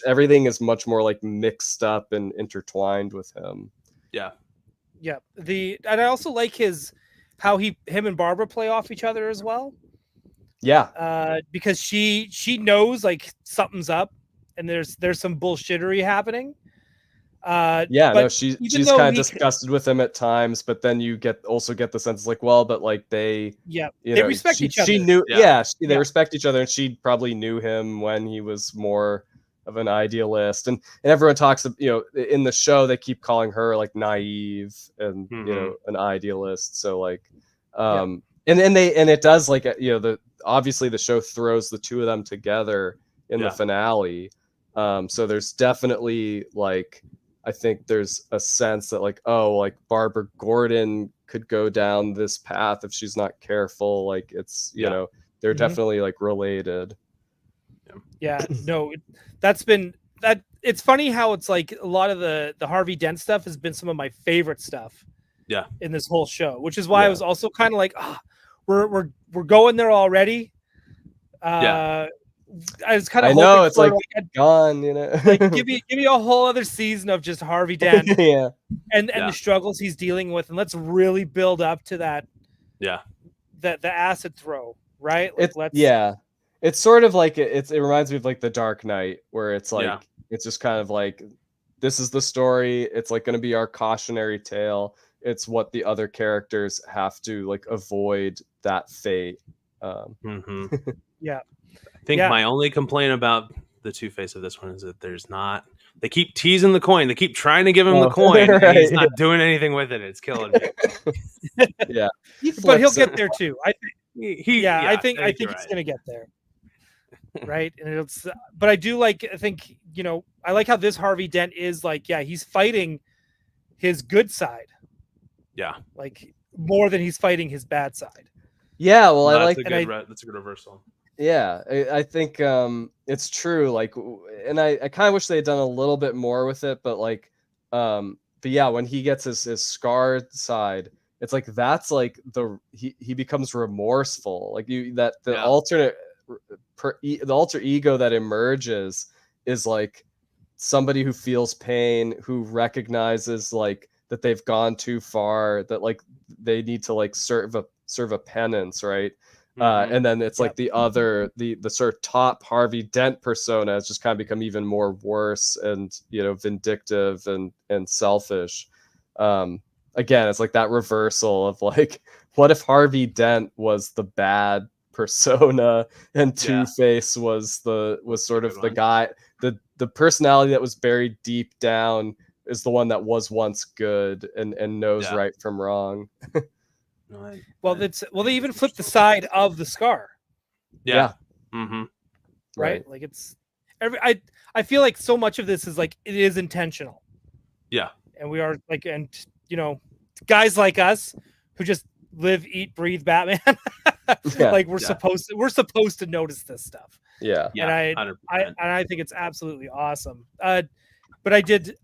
everything is much more like mixed up and intertwined with him. And I also like how him and Barbara play off each other as well. Because she knows like something's up and there's some bullshittery happening. She's kind of disgusted with him at times, but then you also get the sense like, well, but like they respect each other. She knew, they respect each other, and she probably knew him when he was more of an idealist, and everyone talks, in the show they keep calling her like naive and an idealist. So like, and it does like obviously the show throws the two of them together in the finale. So there's definitely like, I think there's a sense that like, oh, like Barbara Gordon could go down this path if she's not careful. Like it's, they're definitely like related. It's funny how it's like a lot of the Harvey Dent stuff has been some of my favorite stuff in this whole show, which is why I was also kind of like, we're going there already. I was kind of I know it's like a, gone, you know. Like give me a whole other season of just Harvey Dent, yeah, and the struggles he's dealing with, and let's really build up to that. Yeah, the acid throw, right? Like, it's sort of like it reminds me of like The Dark Knight, where it's like it's just kind of like this is the story. It's like going to be our cautionary tale. It's what the other characters have to like avoid that fate. Yeah. I think my only complaint about the Two-Face of this one is that there's not. They keep teasing the coin. They keep trying to give him the coin, right, and he's not doing anything with it. It's killing me. Yeah, but he'll get there too. I think. I think right. he's gonna get there. Right, and it's. But I do like. I think I like how this Harvey Dent is like. Yeah, he's fighting his good side. Yeah, like more than he's fighting his bad side. Yeah, well, I like like that's a good reversal. Yeah, I think it's true. Like, and I kind of wish they had done a little bit more with it, but like, but yeah, when he gets his scarred side, it's like that's like he becomes remorseful. Like the alternate the alter ego that emerges is like somebody who feels pain, who recognizes like that they've gone too far, that like they need to like serve a penance, right? And then it's like the sort of top Harvey Dent persona has just kind of become even more worse and vindictive and selfish. Again, it's like that reversal of like, what if Harvey Dent was the bad persona and Two-Face was sort of the guy, the personality that was buried deep down is the one that was once good and knows right from wrong. Well, they even flip the side of the scar. Yeah. Mm-hmm. Right? Like it's I feel like so much of this is like it is intentional. Yeah. And we are like, and guys like us who just live, eat, breathe Batman. Like we're supposed to notice this stuff. Yeah. And I think it's absolutely awesome. But I did.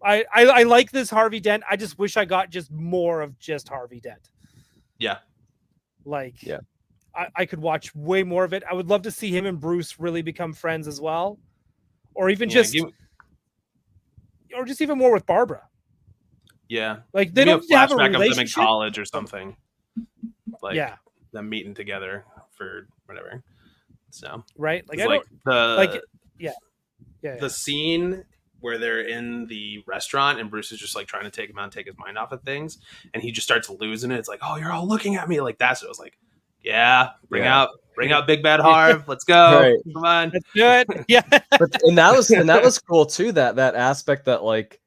I like this Harvey Dent. I just wish I got just more of just Harvey Dent. Yeah. I could watch way more of it. I would love to see him and Bruce really become friends as well. Or even or just even more with Barbara. Yeah. Like they don't have a relationship. Of them in college or something. Like them meeting together for whatever. So right. Like the scene where they're in the restaurant and Bruce is just like trying to take him out and take his mind off of things, and he just starts losing it. It's like, oh, you're all looking at me like that. So I was like, bring out Big Bad Harv. Let's go. Right. Come on. Let's do it. Yeah. and that was cool too. That aspect that like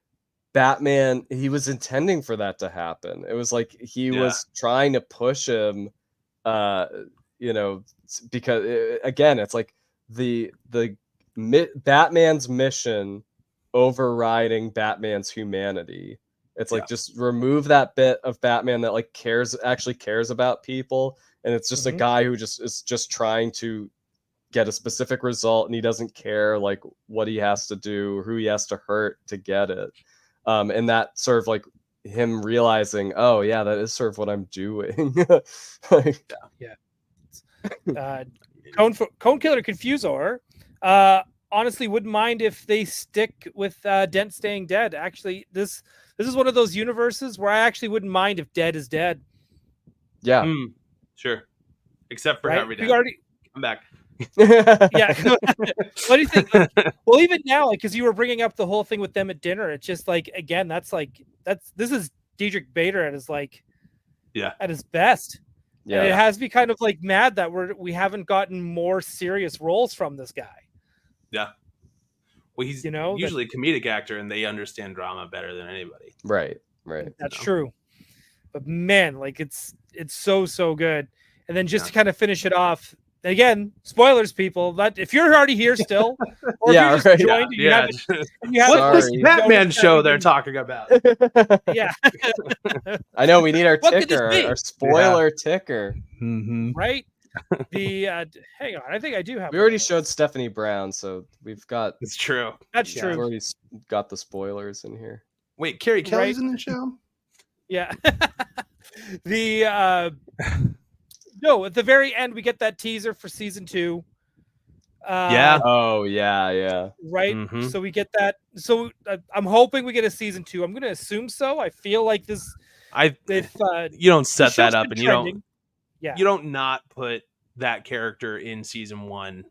Batman, he was intending for that to happen. It was like he was trying to push him, because again, it's like the Batman's mission overriding Batman's humanity. It's like just remove that bit of Batman that like actually cares about people, and it's just a guy who is just trying to get a specific result, and he doesn't care like what he has to do or who he has to hurt to get it. And that sort of like him realizing, oh yeah, that is sort of what I'm doing. Cone Killer Confusor. Honestly, wouldn't mind if they stick with Dent staying dead. Actually, this is one of those universes where I actually wouldn't mind if Dead is dead. Yeah, sure. Except for Harvey Dent. Come back. Yeah. What do you think? Well, even now, like, because you were bringing up the whole thing with them at dinner, it's just like, again, this is Diedrich Bader at his at his best. Yeah, and it has me kind of like mad that we haven't gotten more serious roles from this guy. Yeah. Well, he's usually a comedic actor, and they understand drama better than anybody. Right. That's true. But man, like it's so good. And then just to kind of finish it off, again, spoilers, people. But if you're already here still, or if you just joined, you what's this Batman show they're talking about? Yeah. I know we need our ticker, our spoiler ticker. Mm-hmm. Right? Hang on, I think I do have. We already showed Stephanie Brown, so we've got. It's true. That's true. We've already got the spoilers in here. Wait, Carrie Kelly's in the show? Yeah. No, at the very end we get that teaser for season 2. Oh yeah. Right. So we get that. So I'm hoping we get a season 2. I'm going to assume so. I feel like this. You don't set that up, and you don't not put that character in season 1.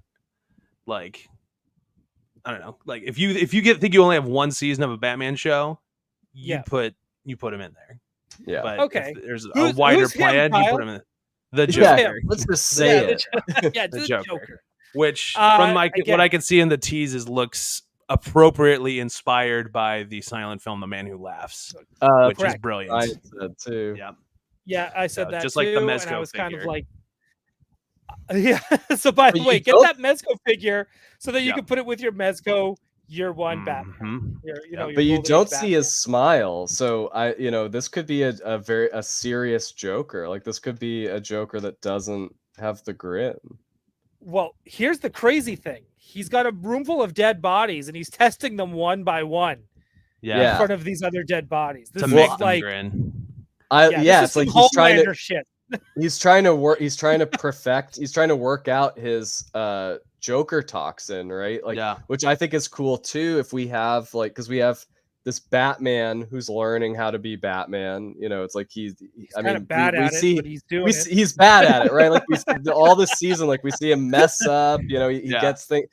Like, I don't know. Like if you think you only have one season of a Batman show, you put him in there. Yeah. But okay. If there's a wider plan, you put him in the Joker. Yeah, let's just say it. The Joker. Which from what I can see in the teases looks appropriately inspired by the silent film The Man Who Laughs, which is brilliant. I said too. Yeah, I said that just too, like the Mezco and I was figure. kind of like, So by the way, get that Mezco figure so that you can put it with your Mezco Year One Batman. But you don't see his smile, so this could be a very serious Joker. Like this could be a Joker that doesn't have the grin. Well, here's the crazy thing: he's got a room full of dead bodies, and he's testing them one by one. Yeah. In front of these other dead bodies. This to is make them like grin. It's like he's trying to shit. He's trying to work. He's trying to perfect. He's trying to work out his Joker toxin, right? Like, which I think is cool too. If we have because we have this Batman who's learning how to be Batman. It's like he's bad at it, but he's doing it. He's bad at it, right? Like we see all this season, like we see him mess up. He gets things.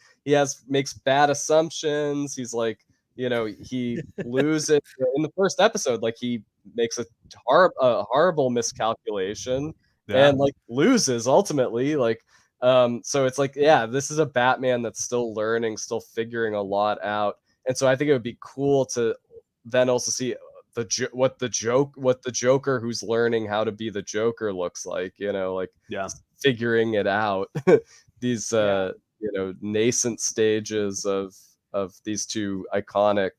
Makes bad assumptions. He's like, he loses in the first episode. Like he makes a horrible miscalculation and like loses ultimately. Like, so it's like, this is a Batman that's still learning, still figuring a lot out. And so I think it would be cool to then also see what the Joker who's learning how to be the Joker looks like, figuring it out. These nascent stages of these two iconic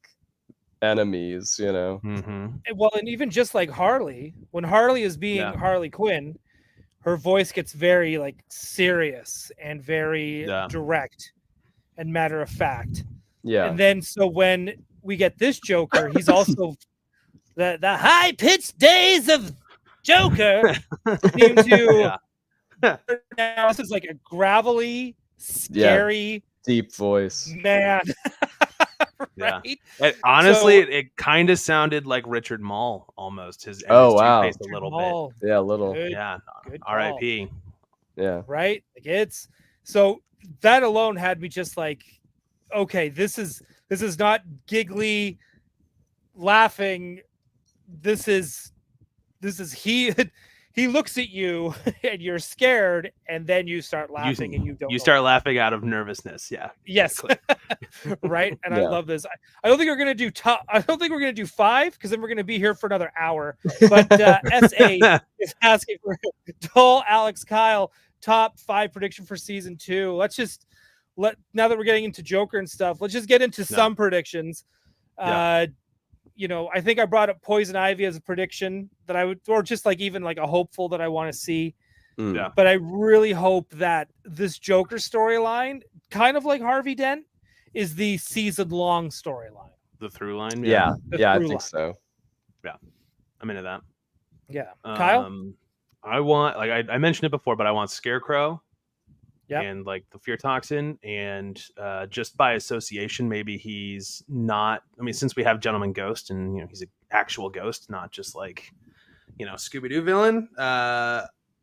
enemies, Well, and even just like Harley, when Harley is being Harley Quinn, her voice gets very like serious and very direct and matter of fact. Yeah. And then so when we get this Joker, he's also the high pitched days of Joker seem to now this is like a gravelly, scary, deep voice. Man. Right? Honestly, it kind of sounded like Richard Mall almost. His face a little bit. Yeah, a little. Good R.I.P. Yeah. Right? Like it's so that alone had me just like, okay, this is not giggly laughing. This is he looks at you and you're scared, and then you start laughing and you don't. You start laughing out of nervousness. Yeah. Yes. Right. And I love this. I don't think we're gonna do I don't think we're gonna do 5 because then we're gonna be here for another hour. But SA is asking for Doell, Alex, Kyle, top 5 prediction for season 2. Let's just now that we're getting into Joker and stuff, let's just get into some predictions. I think I brought up Poison Ivy as a prediction that I would, or just like even like a hopeful that I want to see. Yeah. But I really hope that this Joker storyline, kind of like Harvey Dent, is the season-long storyline. The through line? Yeah, I think so. Yeah, I'm into that. Yeah. Kyle? I want, like I mentioned it before, but I want Scarecrow. Yeah. And like the fear toxin, and just by association, maybe he's not. I mean, since we have Gentleman Ghost, and he's an actual ghost, not just like Scooby-Doo villain.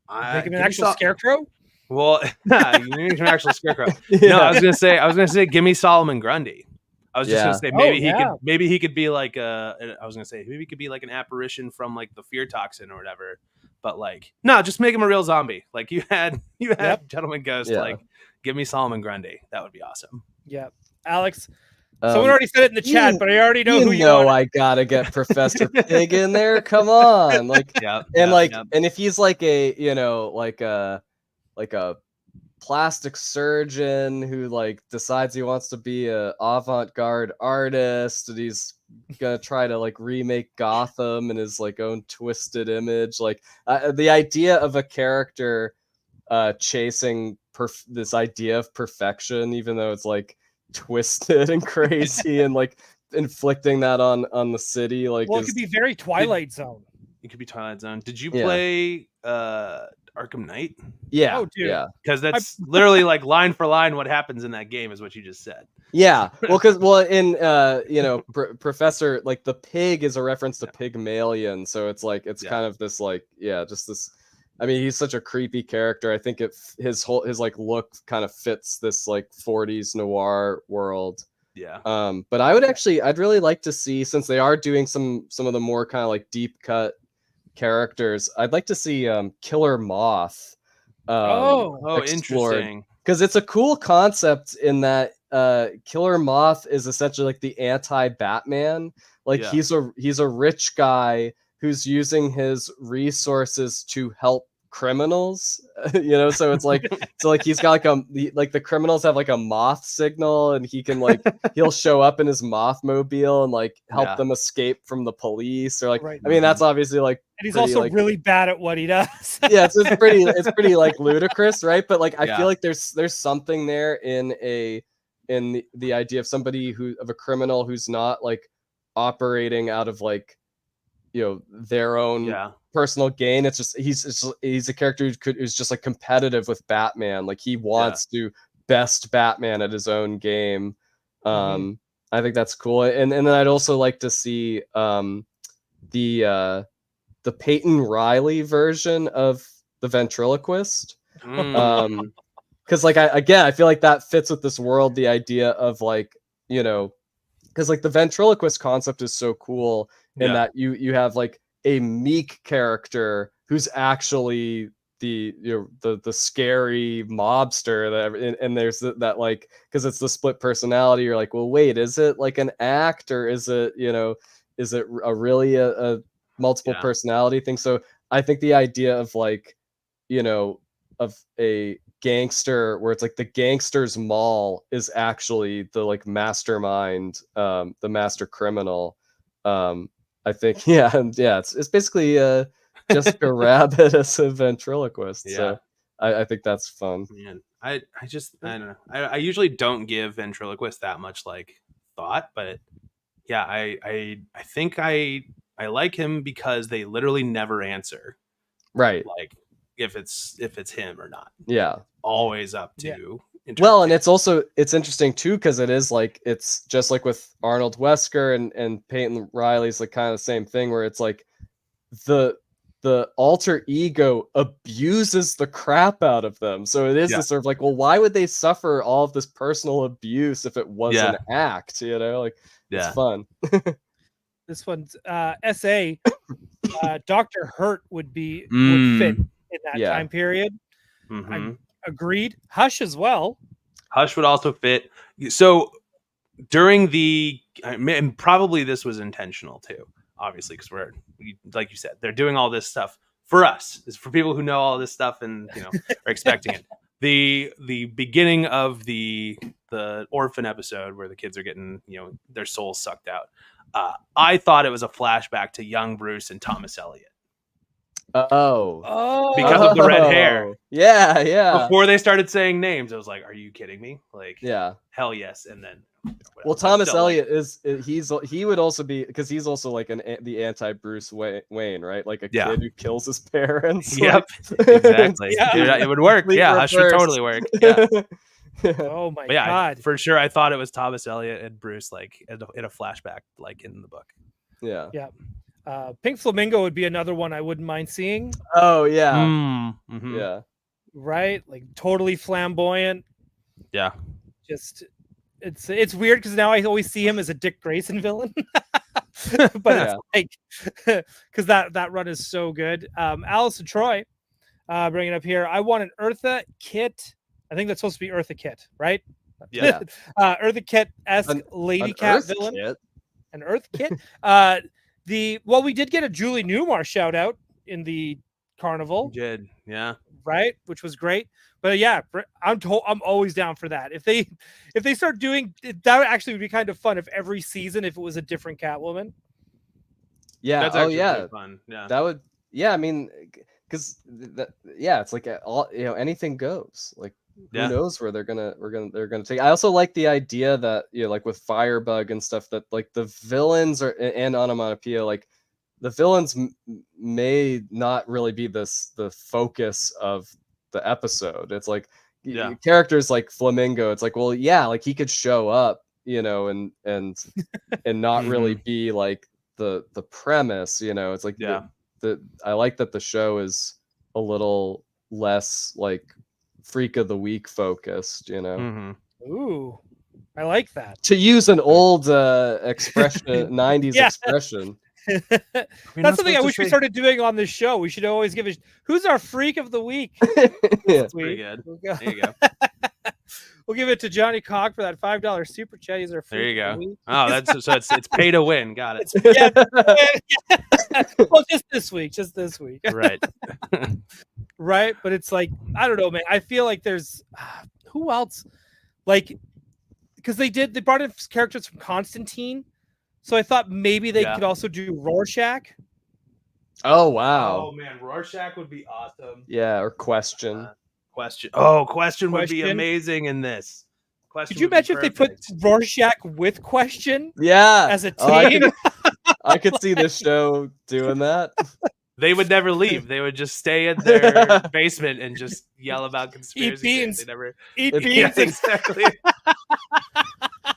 Make him an actual Scarecrow. Well, you need an actual Scarecrow. No, I was gonna say, give me Solomon Grundy. I was just gonna say maybe he could be like maybe he could be like an apparition from like the fear toxin or whatever. But like, no, just make him a real zombie. Like you had Gentleman Ghost. Like, give me Solomon Grundy. That would be awesome. Yeah, Alex. Someone already said it in the chat, but I already know who you are. I gotta get Professor Pig in there. Come on, and if he's like a like a plastic surgeon who like decides he wants to be a avant-garde artist, and he's gonna try to like remake Gotham in his like own twisted image. Like the idea of a character chasing this idea of perfection, even though it's like twisted and crazy, and like inflicting that on the city. Like, it could be very Twilight Zone. It could be Twilight Zone. Did you play? Arkham Knight? Yeah. Oh, dude. Yeah. Because that's literally like line for line what happens in that game is what you just said. Yeah. Well, in Professor, like the pig is a reference to Pygmalion, so it's like it's kind of this like just this. I mean, he's such a creepy character. I think his like look kind of fits this like 40s noir world. Yeah. But I'd really like to see, since they are doing some of the more kind of like deep cut characters, I'd like to see Killer Moth explored, interesting, because it's a cool concept in that Killer Moth is essentially like the anti-Batman. Like he's a rich guy who's using his resources to help criminals, so it's like he's got like the criminals have like a moth signal, and he can like he'll show up in his moth mobile and like help them escape from the police, or like I mean that's obviously like, and he's also like, really bad at what he does. it's pretty like ludicrous, right? But like I feel like there's something there in the idea of somebody of a criminal who's not like operating out of like their own personal gain. It's just he's a character who's just like competitive with Batman. Like he wants to best Batman at his own game. I think that's cool. And then I'd also like to see the Peyton Riley version of the ventriloquist. Because like I feel like that fits with this world, the idea of like because like the ventriloquist concept is so cool in that you have like a meek character who's actually the scary mobster and there's that like, because it's the split personality, you're like, well wait, is it like an act, or is it is it really a multiple personality thing? So I think the idea of like of a gangster where it's like the gangster's mall is actually the like mastermind, the master criminal. I think it's basically Jessica Rabbit as a ventriloquist. So I think that's fun. Man, I don't know. I usually don't give ventriloquist that much like thought, but I think I like him because they literally never answer. Right. Like if it's him or not. Yeah. Always up to well, and it's interesting too, because it's just like with Arnold Wesker and Peyton Riley's like kind of the same thing, where it's like the alter ego abuses the crap out of them. So it is this sort of like, well, why would they suffer all of this personal abuse if it was an act? Like it's fun. This one's SA. Dr. Hurt would fit in that time period. I agreed. Hush as well. Hush would also fit. So during and probably this was intentional too, obviously, because like you said, they're doing all this stuff for us. It's for people who know all this stuff and are expecting it. The beginning of the orphan episode where the kids are getting their souls sucked out. I thought it was a flashback to young Bruce and Thomas Elliot. Because of the red hair. Yeah. Before they started saying names, I was like, "Are you kidding me?" Like, hell yes. And then, well, Thomas Elliot he would also be, because he's also like the anti Bruce Wayne, right? Like a kid who kills his parents. Yep, exactly. It would work. Hush would totally work. Yeah. Oh my god! For sure, I thought it was Thomas Elliot and Bruce, like in a flashback, like in the book. Yeah. Pink Flamingo would be another one I wouldn't mind seeing. Oh yeah. Yeah. Right, like totally flamboyant. Yeah. Just it's weird because now I always see him as a Dick Grayson villain. But it's like because that run is so good. Alice and Troy, bring it up here. I want an Eartha Kitt. I think that's supposed to be Eartha Kitt, right? Yeah. Eartha Kitt-esque Lady Cat villain. An Earth Kitt. We did get a Julie Newmar shout out in the carnival. We did, yeah. Right, which was great. But I'm always down for that. If they start doing that, actually would be kind of fun if every season if it was a different Catwoman. Yeah. That's actually fun. Yeah. That would. Yeah, I mean, because it's like all anything goes. Like who knows where they're gonna take. I also like the idea that like with Firebug and stuff, that like the villains and Onomatopoeia, like the villains may not really be the focus of the episode. It's like characters like Flamingo. It's like, well, yeah, like he could show up, and not really be like the premise. It's like I like that the show is a little less like freak of the week focused. Ooh, I like that. To use an old expression, 90s expression. That's something I wish we started doing on this show. We should always give who's our freak of the week? Pretty good. There you go. We'll give it to Johnny Cock for that $5 super chat. He's our freak. There you go. Of the week. Oh, that's so it's pay to win. Got it. Well, just this week. Right. Right, but it's like, I don't know, man. I feel like there's who else, like, because they brought in characters from Constantine, so I thought maybe they could also do Rorschach. Oh wow! Oh man, Rorschach would be awesome. Yeah, or Question. Question would be amazing in this. Could you imagine if they put Rorschach with Question? Yeah, as a team. I could see the show doing that. They would never leave. They would just stay in their basement and just yell about conspiracy. Eat beans. They never Eat beans. Yeah, exactly.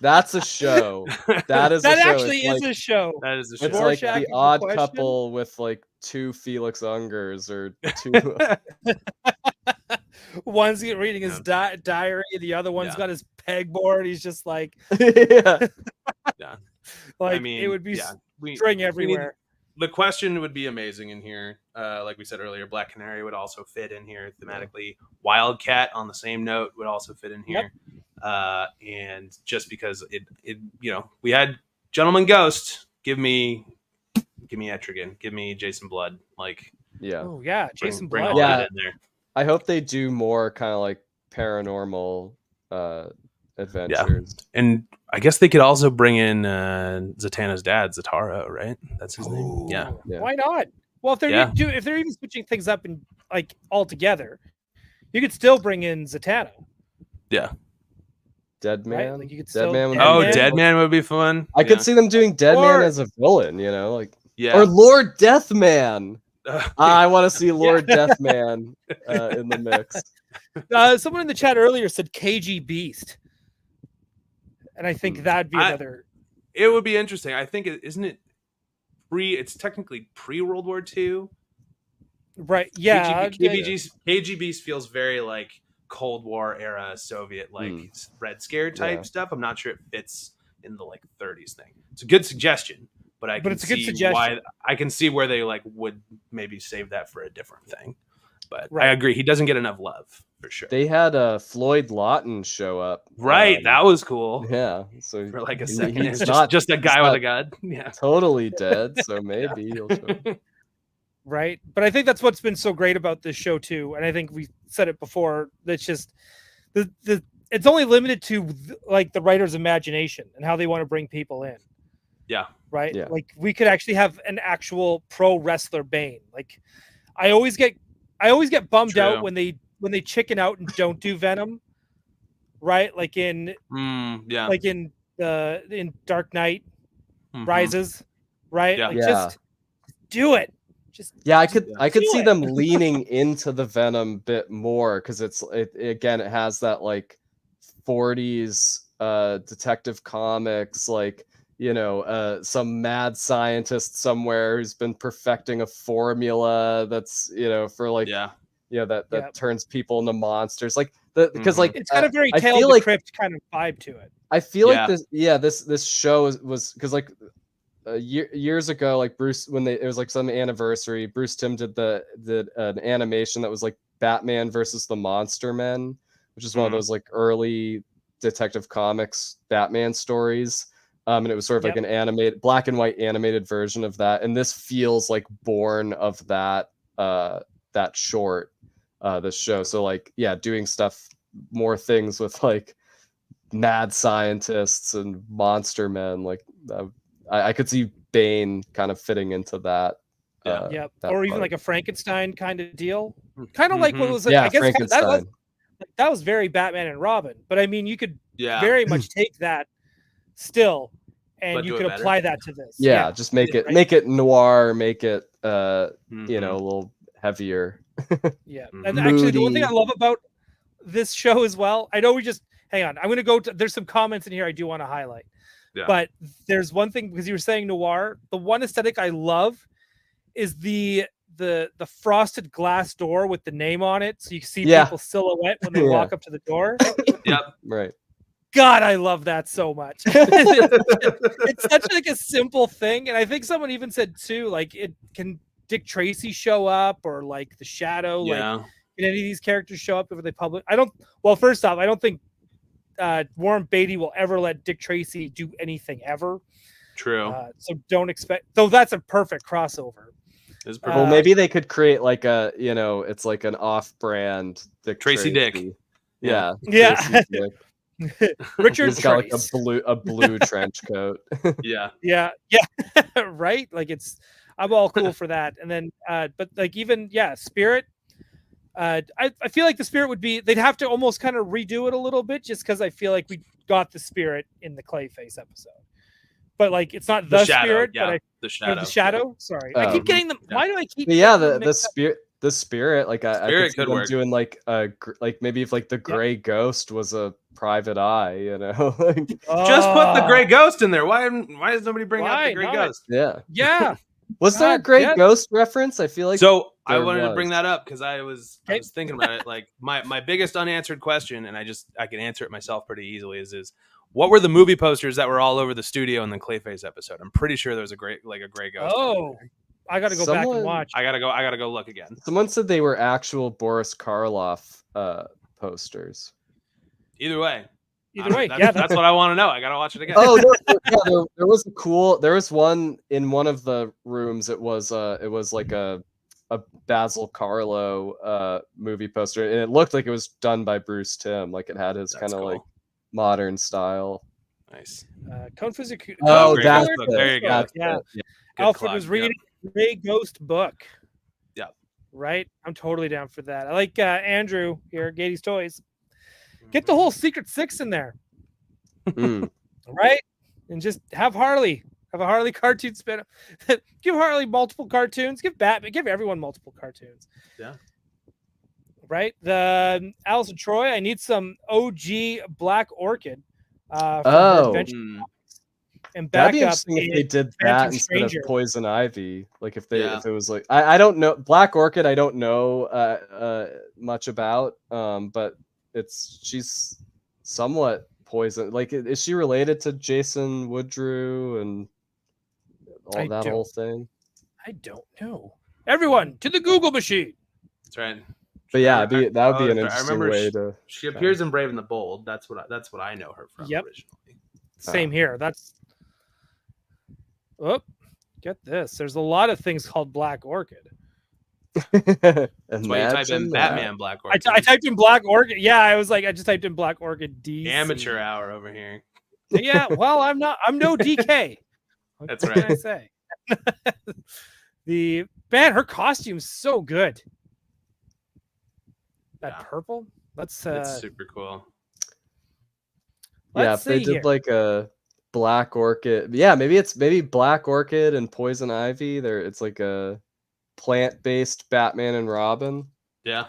That's a show. That is. That a show. actually is a show. That is a show. It's like The Odd Couple with like 2 Felix Ungers or 2. One's reading his diary, the other one's got his pegboard. He's just like, yeah. Like, I mean, it would be string everywhere. The Question would be amazing in here. Like we said earlier, Black Canary would also fit in here thematically. Wildcat, on the same note, would also fit in here. And just because it we had Gentleman Ghost, give me Etrigan, give me Jason Blood, like Jason bring Blood. all that in there. I hope they do more kind of like paranormal adventures. And I guess they could also bring in Zatanna's dad, Zatara, right? That's his name. Yeah. Why not? Well, if they're even switching things up and like altogether, you could still bring in Zatanna. Yeah. Dead Man. Right? Like you could Dead Man would be fun. I could see them doing Dead Man as a villain, or Lord Deathman. I want to see Lord Deathman in the mix. Someone in the chat earlier said KG Beast, and I think that'd be another. It would be interesting. I think isn't it it's technically pre-World War II, right? Yeah. KG Beast feels very like Cold War era Soviet Red Scare type stuff. I'm not sure it fits in the like 30s thing. It's a good suggestion. But it's a good suggestion. Why I can see where they like would maybe save that for a different thing. But I agree, he doesn't get enough love for sure. They had Floyd Lawton show up. Right, that was cool. Yeah, so for like a second, he's just a guy with a gun. Yeah, totally dead. So maybe he'll show up. Right, but I think that's what's been so great about this show too, and I think we said it before. That's just it's only limited to like the writer's imagination and how they want to bring people in. Yeah. Right. Yeah. Like we could actually have an actual pro wrestler Bane. Like I always get bummed out when they chicken out and don't do Venom. Right. Like in in Dark Knight Rises. Right. Yeah. Like just do it. I could see them leaning into the Venom bit more because it has that like 40s Detective Comics like. Some mad scientist somewhere who's been perfecting a formula that's for like that turns people into monsters like because like it's got a very Tale of the Crypt kind of vibe to it. I feel like this show was because like years ago like Bruce when it was like some anniversary Bruce Timm did an animation that was like Batman versus the Monster Men, which is one of those like early Detective Comics Batman stories. And it was sort of like an animated black and white animated version of that. And this feels like born of that short, this show. So like, doing more things with like mad scientists and monster men. Like I could see Bane kind of fitting into that. That or even like a Frankenstein kind of deal. Kind of like what was I guess Frankenstein. That was very Batman and Robin. But I mean, you could very much take that still and you could apply that to this. Yeah, just make it noir, make it a little heavier. Yeah, and actually, the one thing I love about this show as well, I know we just hang on. I'm going to go to. There's some comments in here I do want to highlight, but there's one thing because you were saying noir. The one aesthetic I love is the frosted glass door with the name on it, so you can see people's silhouette when they walk up to the door. Right. God, I love that so much. It's such like a simple thing, and I think someone even said too, like it can Dick Tracy show up or like the Shadow, like can any of these characters show up if they publish? First off, I don't think Warren Beatty will ever let Dick Tracy do anything ever. True. So don't expect. Though that's a perfect crossover. Well, maybe they could create like it's like an off-brand Dick Tracy Dick. Yeah. Richard He's got like a blue trench coat. Yeah. Right. Like I'm all cool for that. And then, but like even Spirit. I feel like the Spirit would be. They'd have to almost kind of redo it a little bit, just because I feel like we got the Spirit in the Clayface episode. But like it's not the Shadow, Spirit, but the Shadow. Sorry, I keep getting them. Why do I keep? The Spirit. Like I could see them doing like maybe if like the Gray Ghost was a private eye, just put the Gray Ghost in there. Why does nobody bring up the Gray Ghost? Yeah. Was there a Gray Ghost reference? I feel like I wanted to bring that up because I was thinking about it. Like my biggest unanswered question, and I can answer it myself pretty easily. Is what were the movie posters that were all over the studio in the Clayface episode? I'm pretty sure there was a Gray Ghost. Oh, I got to go back and watch. I gotta go look again. Someone said they were actual Boris Karloff posters. Either way, that's what I want to know. I gotta watch it again. Oh no, there was one in one of the rooms. It was like a Basil Karlo movie poster, and it looked like it was done by Bruce Timm. Like it had his kind of like modern style. Nice. Konfuzi. There you go. Yeah. Alfred was reading Gray Ghost book. Yeah. Right. I'm totally down for that. I like Andrew here, Gady's Toys. Get the whole Secret Six in there. Right? And just have Harley. Have a Harley cartoon spin. Give Harley multiple cartoons. Give Batman. Give everyone multiple cartoons. Yeah. Right? The Alice and Troy. I need some OG Black Orchid. And back that'd be interesting if they did that instead of Poison Ivy. Like if it was like I don't know Black Orchid. I don't know much about. But she's somewhat poison. Like is she related to Jason Woodrue and all that whole thing? I don't know. Everyone to the Google machine. That's right. But that would be an interesting way to. She appears in Brave and the Bold. That's what I know her from originally. Same here. Get this. There's a lot of things called Black Orchid. That's why you type in Batman Black Orchid. I typed in Black Orchid. Yeah, I just typed in Black Orchid DC. Amateur hour over here. Yeah, well, I'm no DK. That's right. What can I say? Her costume's so good. That purple. It's super cool. If they did like a Black Orchid, maybe Black Orchid and Poison Ivy. It's like a plant-based Batman and Robin. Yeah.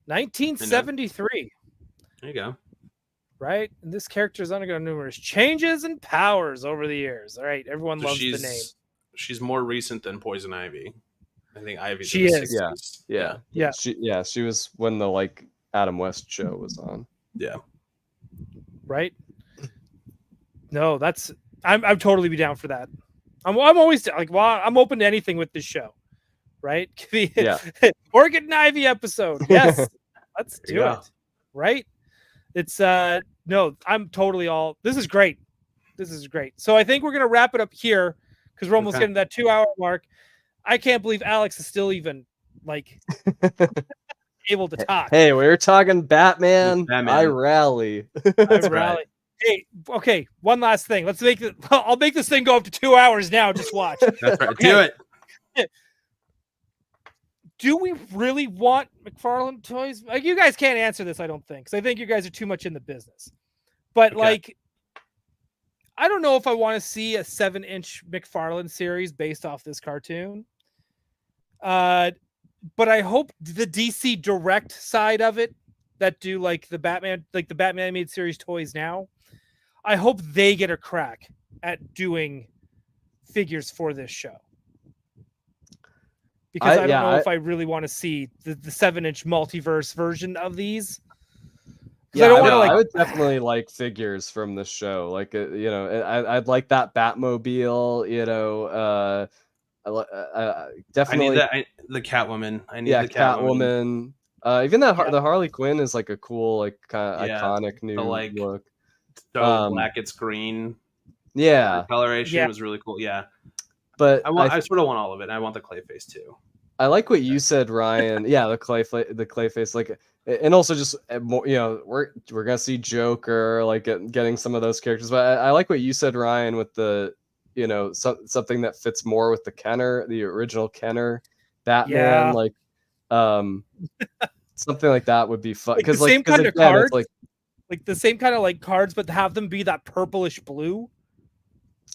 1973. There you go. Right, and this character has undergone numerous changes and powers over the years. All right, everyone loves the name. She's more recent than Poison Ivy. I think Ivy. She is. 60s. Yeah. She was when the like Adam West show was on. Yeah. Right. No, I'm totally be down for that. I'm always like, well, I'm open to anything with this show. Right? Orchid and Ivy episode. Yes. Let's do it. Right? It's no, I'm totally all. This is great. So I think we're gonna wrap it up here because we're almost getting that 2-hour mark. I can't believe Alex is still even like able to talk. Hey, we were talking Batman. I rally. Rally. Hey, okay. One last thing. I'll make this thing go up to 2 hours now. Just watch. That's right. Do it. Do we really want McFarlane toys? Like, you guys can't answer this, I don't think, because I think you guys are too much in the business. But like, I don't know if I want to see a 7-inch McFarlane series based off this cartoon. But I hope the DC Direct side of it that do like the Batman animated series toys now, I hope they get a crack at doing figures for this show. Because I don't know if I really want to see the 7-inch multiverse version of these. Yeah, I would definitely like figures from the show. Like, I'd like that Batmobile. Definitely. I need the Catwoman. I need the Catwoman. Even the Harley Quinn is like a cool, like kind of iconic new look. So black, it's green. Yeah, the coloration was really cool. Yeah, but I sort of want all of it. I want the Clayface too. I like what you said, Ryan. Yeah, the Clayface, like, and also just we're gonna see Joker, like getting some of those characters. But I like what you said, Ryan, with the something that fits more with the original Kenner Batman, like something like that would be fun. Because like, the same kind of cards, like the same kind of like cards, but have them be that purplish blue.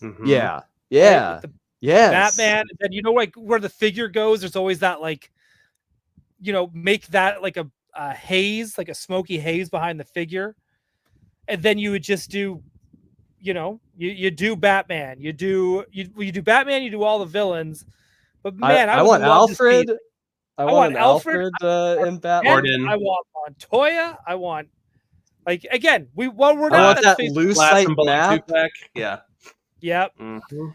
Mm-hmm. Yeah. Yes. Batman, and like where the figure goes, there's always that like, make that like a haze, like a smoky haze behind the figure, and then you would just do, you do Batman, you do Batman, you do all the villains, but man, I want Alfred. I want Alfred in Batman. I want Montoya. I want again we're not that lucite map. Yeah. Yep. Mm-hmm.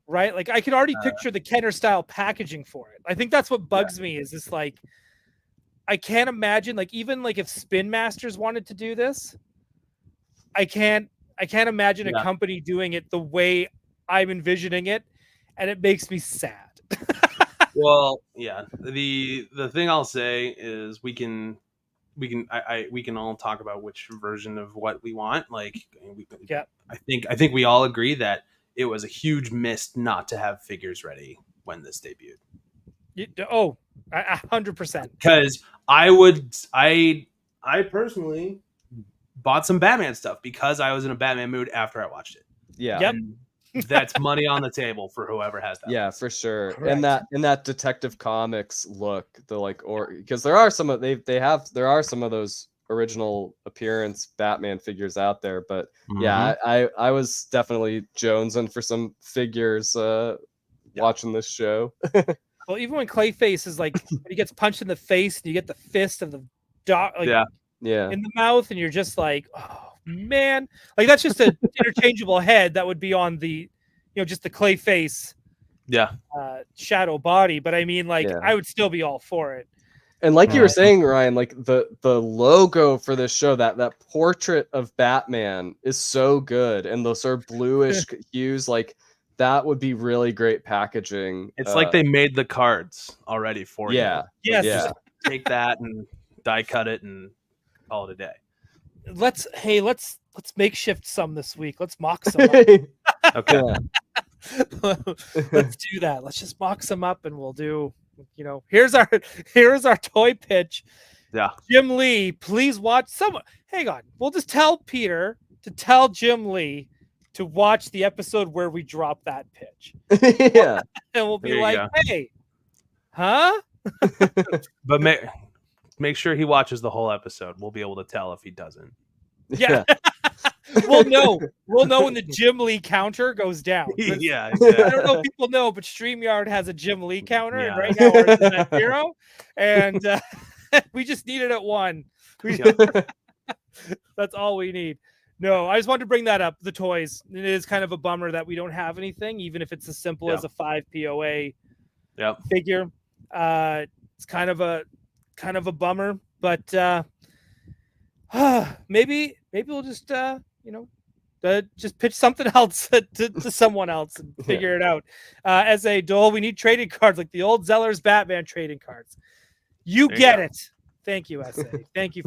Right, like I could already picture the Kenner style packaging for it. I think that's what bugs me is this, like, I can't imagine, like, even like if Spin Masters wanted to do this, I can't imagine a company doing it the way I'm envisioning it, and it makes me sad. Well, yeah. The thing I'll say is we can all talk about which version of what we want. Like, I think we all agree that it was a huge miss not to have figures ready when this debuted. 100%. Because I personally bought some Batman stuff because I was in a Batman mood after I watched it. Yeah. Yep. That's money on the table for whoever has that. Yeah, for sure. Correct. And that Detective Comics look, because there are some of those original appearance Batman figures out there, but yeah, I was definitely jonesing for some figures watching this show. Well, even when Clayface is like, when he gets punched in the face and you get the fist of the dog in the mouth, and you're just like, oh man, like that's just an interchangeable head that would be on the just the Clayface shadow body, but I mean, like, I would still be all for it. And like you were saying, Ryan, like the logo for this show, that portrait of Batman is so good, and those sort of bluish hues, like that would be really great packaging. It's like they made the cards already for you. Yes. Yeah. Just take that and die cut it and call it a day. Let's makeshift some this week. Let's mock some up. Okay. Let's do that. Let's just mock some up, and we'll do. Here's our toy pitch. Yeah. Jim Lee, please watch someone. Hang on. We'll just tell Peter to tell Jim Lee to watch the episode where we drop that pitch. Yeah. And we'll be like, hey, huh? But make sure he watches the whole episode. We'll be able to tell if he doesn't. Yeah. We'll know when the Jim Lee counter goes down. Yeah, exactly. I don't know if people know, but StreamYard has a Jim Lee counter, and right now ours is at 0, and we just need it at 1. That's all we need. No, I just wanted to bring that up. The toys. It is kind of a bummer that we don't have anything, even if it's as simple as a 5 POA figure. It's kind of a bummer, but maybe we'll just just pitch something else to someone else and figure it out. As a Doell, we need trading cards like the old Zeller's Batman trading cards. You get it. Thank you, SA. Thank you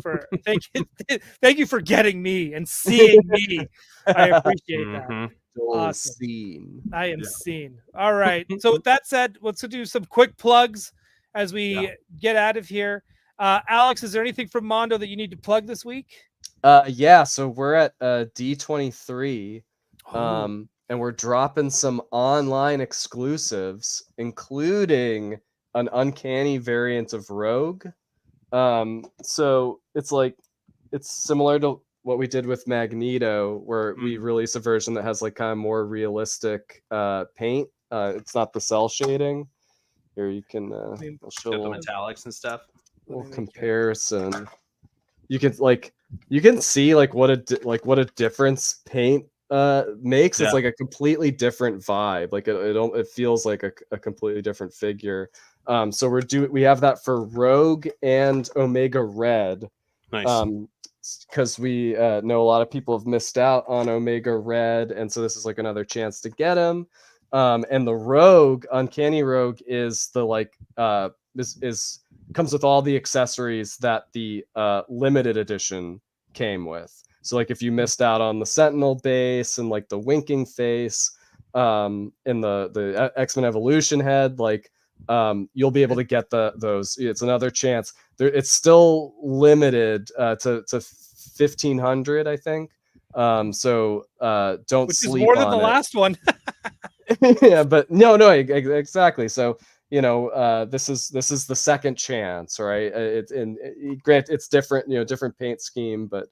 for getting me and seeing me. I appreciate that. Awesome. Seen. I am seen. All right. So with that said, let's do some quick plugs as we get out of here. Alex, is there anything from Mondo that you need to plug this week? So we're at D23 And we're dropping some online exclusives, including an uncanny variant of Rogue. So it's similar to what we did with Magneto, where we release a version that has like kind of more realistic paint. It's not the cell shading. Here you can I'll show the metallics and stuff. Little comparison. You can see like what a difference paint makes. It's like a completely different vibe. Like it feels like a completely different figure. So we have that for Rogue and Omega Red. Nice. Because we know a lot of people have missed out on Omega Red, and so this is like another chance to get him. And the Rogue, Uncanny Rogue, is the comes with all the accessories that the limited edition came with. So like if you missed out on the Sentinel base and like the winking face, and the X-Men Evolution head, like you'll be able to get those. It's another chance. It's still limited to 1,500, I think. So don't Which sleep is more than on the it. last one. Yeah, but no, exactly. So this is the second chance, right? Grant, it's different, different paint scheme, but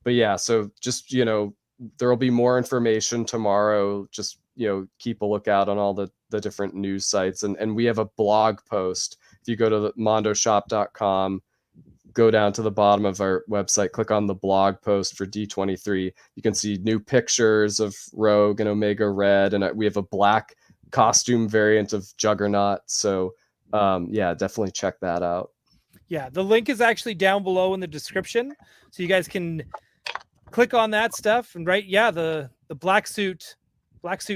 yeah. So just there will be more information tomorrow. Just keep a lookout on all the different news sites, and we have a blog post. If you go to the mondoshop.com, go down to the bottom of our website, click on the blog post for D23. You can see new pictures of Rogue and Omega Red, and we have a black costume variant of Juggernaut. So yeah, definitely check that out. Yeah, the link is actually down below in the description, so you guys can click on that stuff. And the black suit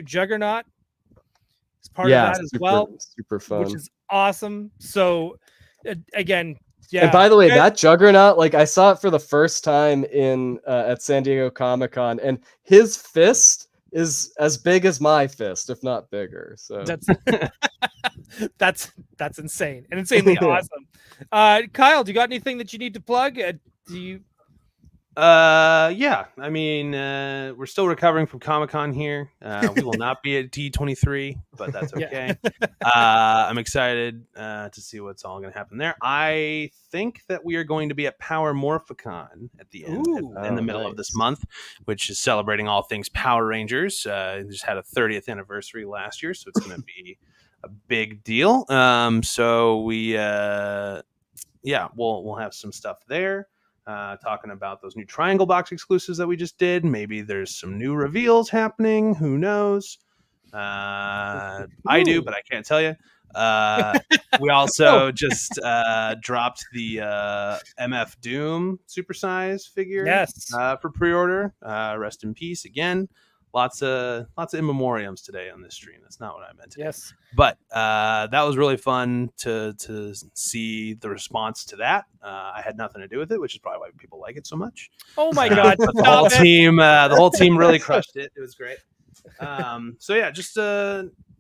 Juggernaut is part of that as well. Super fun, which is awesome. So again, yeah. And by the way, that Juggernaut, like I saw it for the first time at San Diego Comic-Con, and his fist is as big as my fist, if not bigger. So that's insane and insanely awesome. Kyle, do you got anything that you need to plug? Yeah, I mean, we're still recovering from Comic-Con here. We will not be at D23, but that's okay. I'm excited to see what's all going to happen there. I think that we are going to be at Power Morphicon at the end, in the middle of this month, which is celebrating all things Power Rangers. Just had a 30th anniversary last year, so it's going to be a big deal. So we, we'll have some stuff there. Talking about those new Triangle Box exclusives that we just did. Maybe there's some new reveals happening. Who knows? I do, but I can't tell you. We also just dropped the MF Doom supersize figure for pre-order. Rest in peace again. Lots of in memoriams today on this stream. That's not what I meant today. Yes. But that was really fun to see the response to that. I had nothing to do with it, which is probably why people like it so much. Oh my god! The whole team really crushed it. It was great. So yeah, just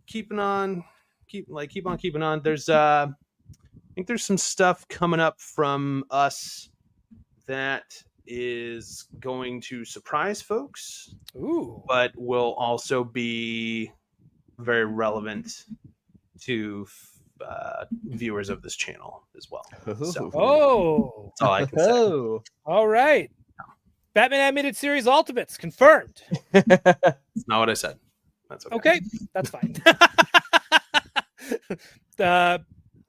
keep on keeping on. There's I think there's some stuff coming up from us that is going to surprise folks. But will also be very relevant to viewers of this channel as well. So, that's all I can say. All right. Batman Animated Series Ultimates confirmed. That's not what I said. That's okay. Okay, that's fine.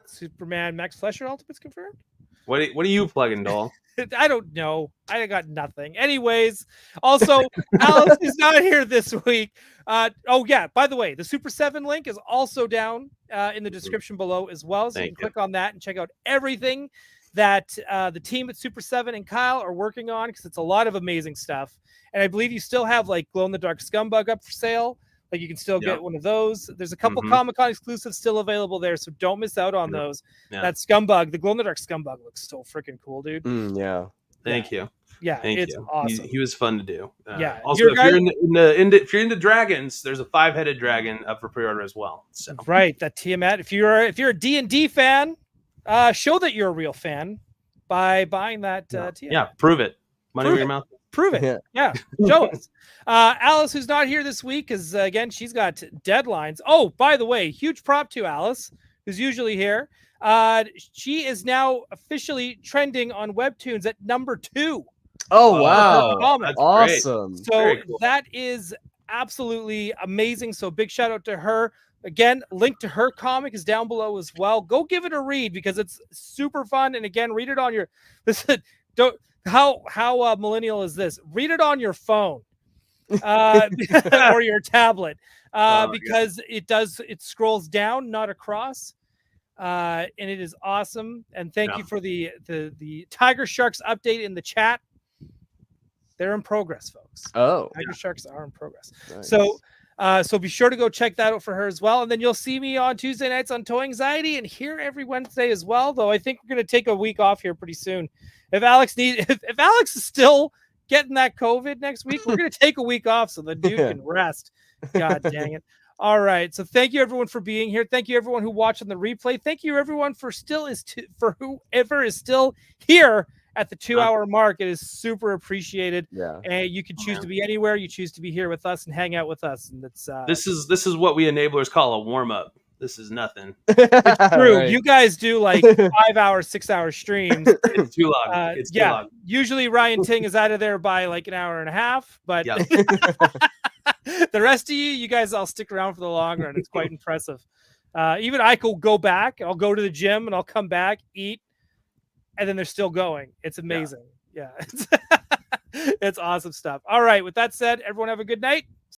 Superman Max Fleischer Ultimates confirmed. What are you plugging, Doll? I don't know. I got nothing. Anyways, also, Alex is not here this week. By the way, the Super 7 link is also down in the description below as well. So you can click on that and check out everything that the team at Super 7 and Kyle are working on, because it's a lot of amazing stuff. And I believe you still have like glow-in-the-dark Scumbug up for sale. Like you can still get one of those. There's a couple Comic-Con exclusives still available there, so don't miss out on those. That Scumbug, the glow-in-the-dark Scumbug, looks so freaking cool, dude. Yeah. Thank you. Yeah, it's awesome. He was fun to do. Also, if you're into dragons, there's a 5-headed dragon up for pre-order as well. So. Right, that Tiamat. If you're a D&D fan, show that you're a real fan by buying that Tiamat. Yeah, prove it. Money in your mouth. Prove it. Yeah. Show us. Alice, who's not here this week, because again, she's got deadlines. Oh, by the way, huge prop to Alice, who's usually here. She is now officially trending on Webtoons at number 2. Oh, wow. That's awesome. great. So cool. that is absolutely amazing. So big shout out to her. Again, link to her comic is down below as well. Go give it a read because it's super fun. And again, read it on your how millennial is this? Read it on your phone or your tablet because it scrolls down, not across. And it is awesome. And thank you for the Tiger Sharks update in the chat. They're in progress, folks. Oh, Tiger Sharks are in progress. Nice. So be sure to go check that out for her as well. And then you'll see me on Tuesday nights on Toy Anxiety and here every Wednesday as well. Though I think we're going to take a week off here pretty soon. If Alex is still getting that COVID next week, we're going to take a week off so the dude can rest. God dang it. All right. So thank you everyone for being here. Thank you everyone who watched on the replay. Thank you everyone for whoever is still here at the 2-hour mark. It is super appreciated. Yeah. And you can choose to be anywhere. You choose to be here with us and hang out with us. And it's this is what we enablers call a warm up. This is nothing. It's true. Right. You guys do like 5-hour, 6-hour streams. It's too long. It's too long. Usually Ryan Ting is out of there by like an hour and a half, but the rest of you guys all stick around for the long run. It's quite impressive. Even I could go back. I'll go to the gym and I'll come back, eat, and then they're still going. It's amazing. Yeah. It's awesome stuff. All right. With that said, everyone have a good night.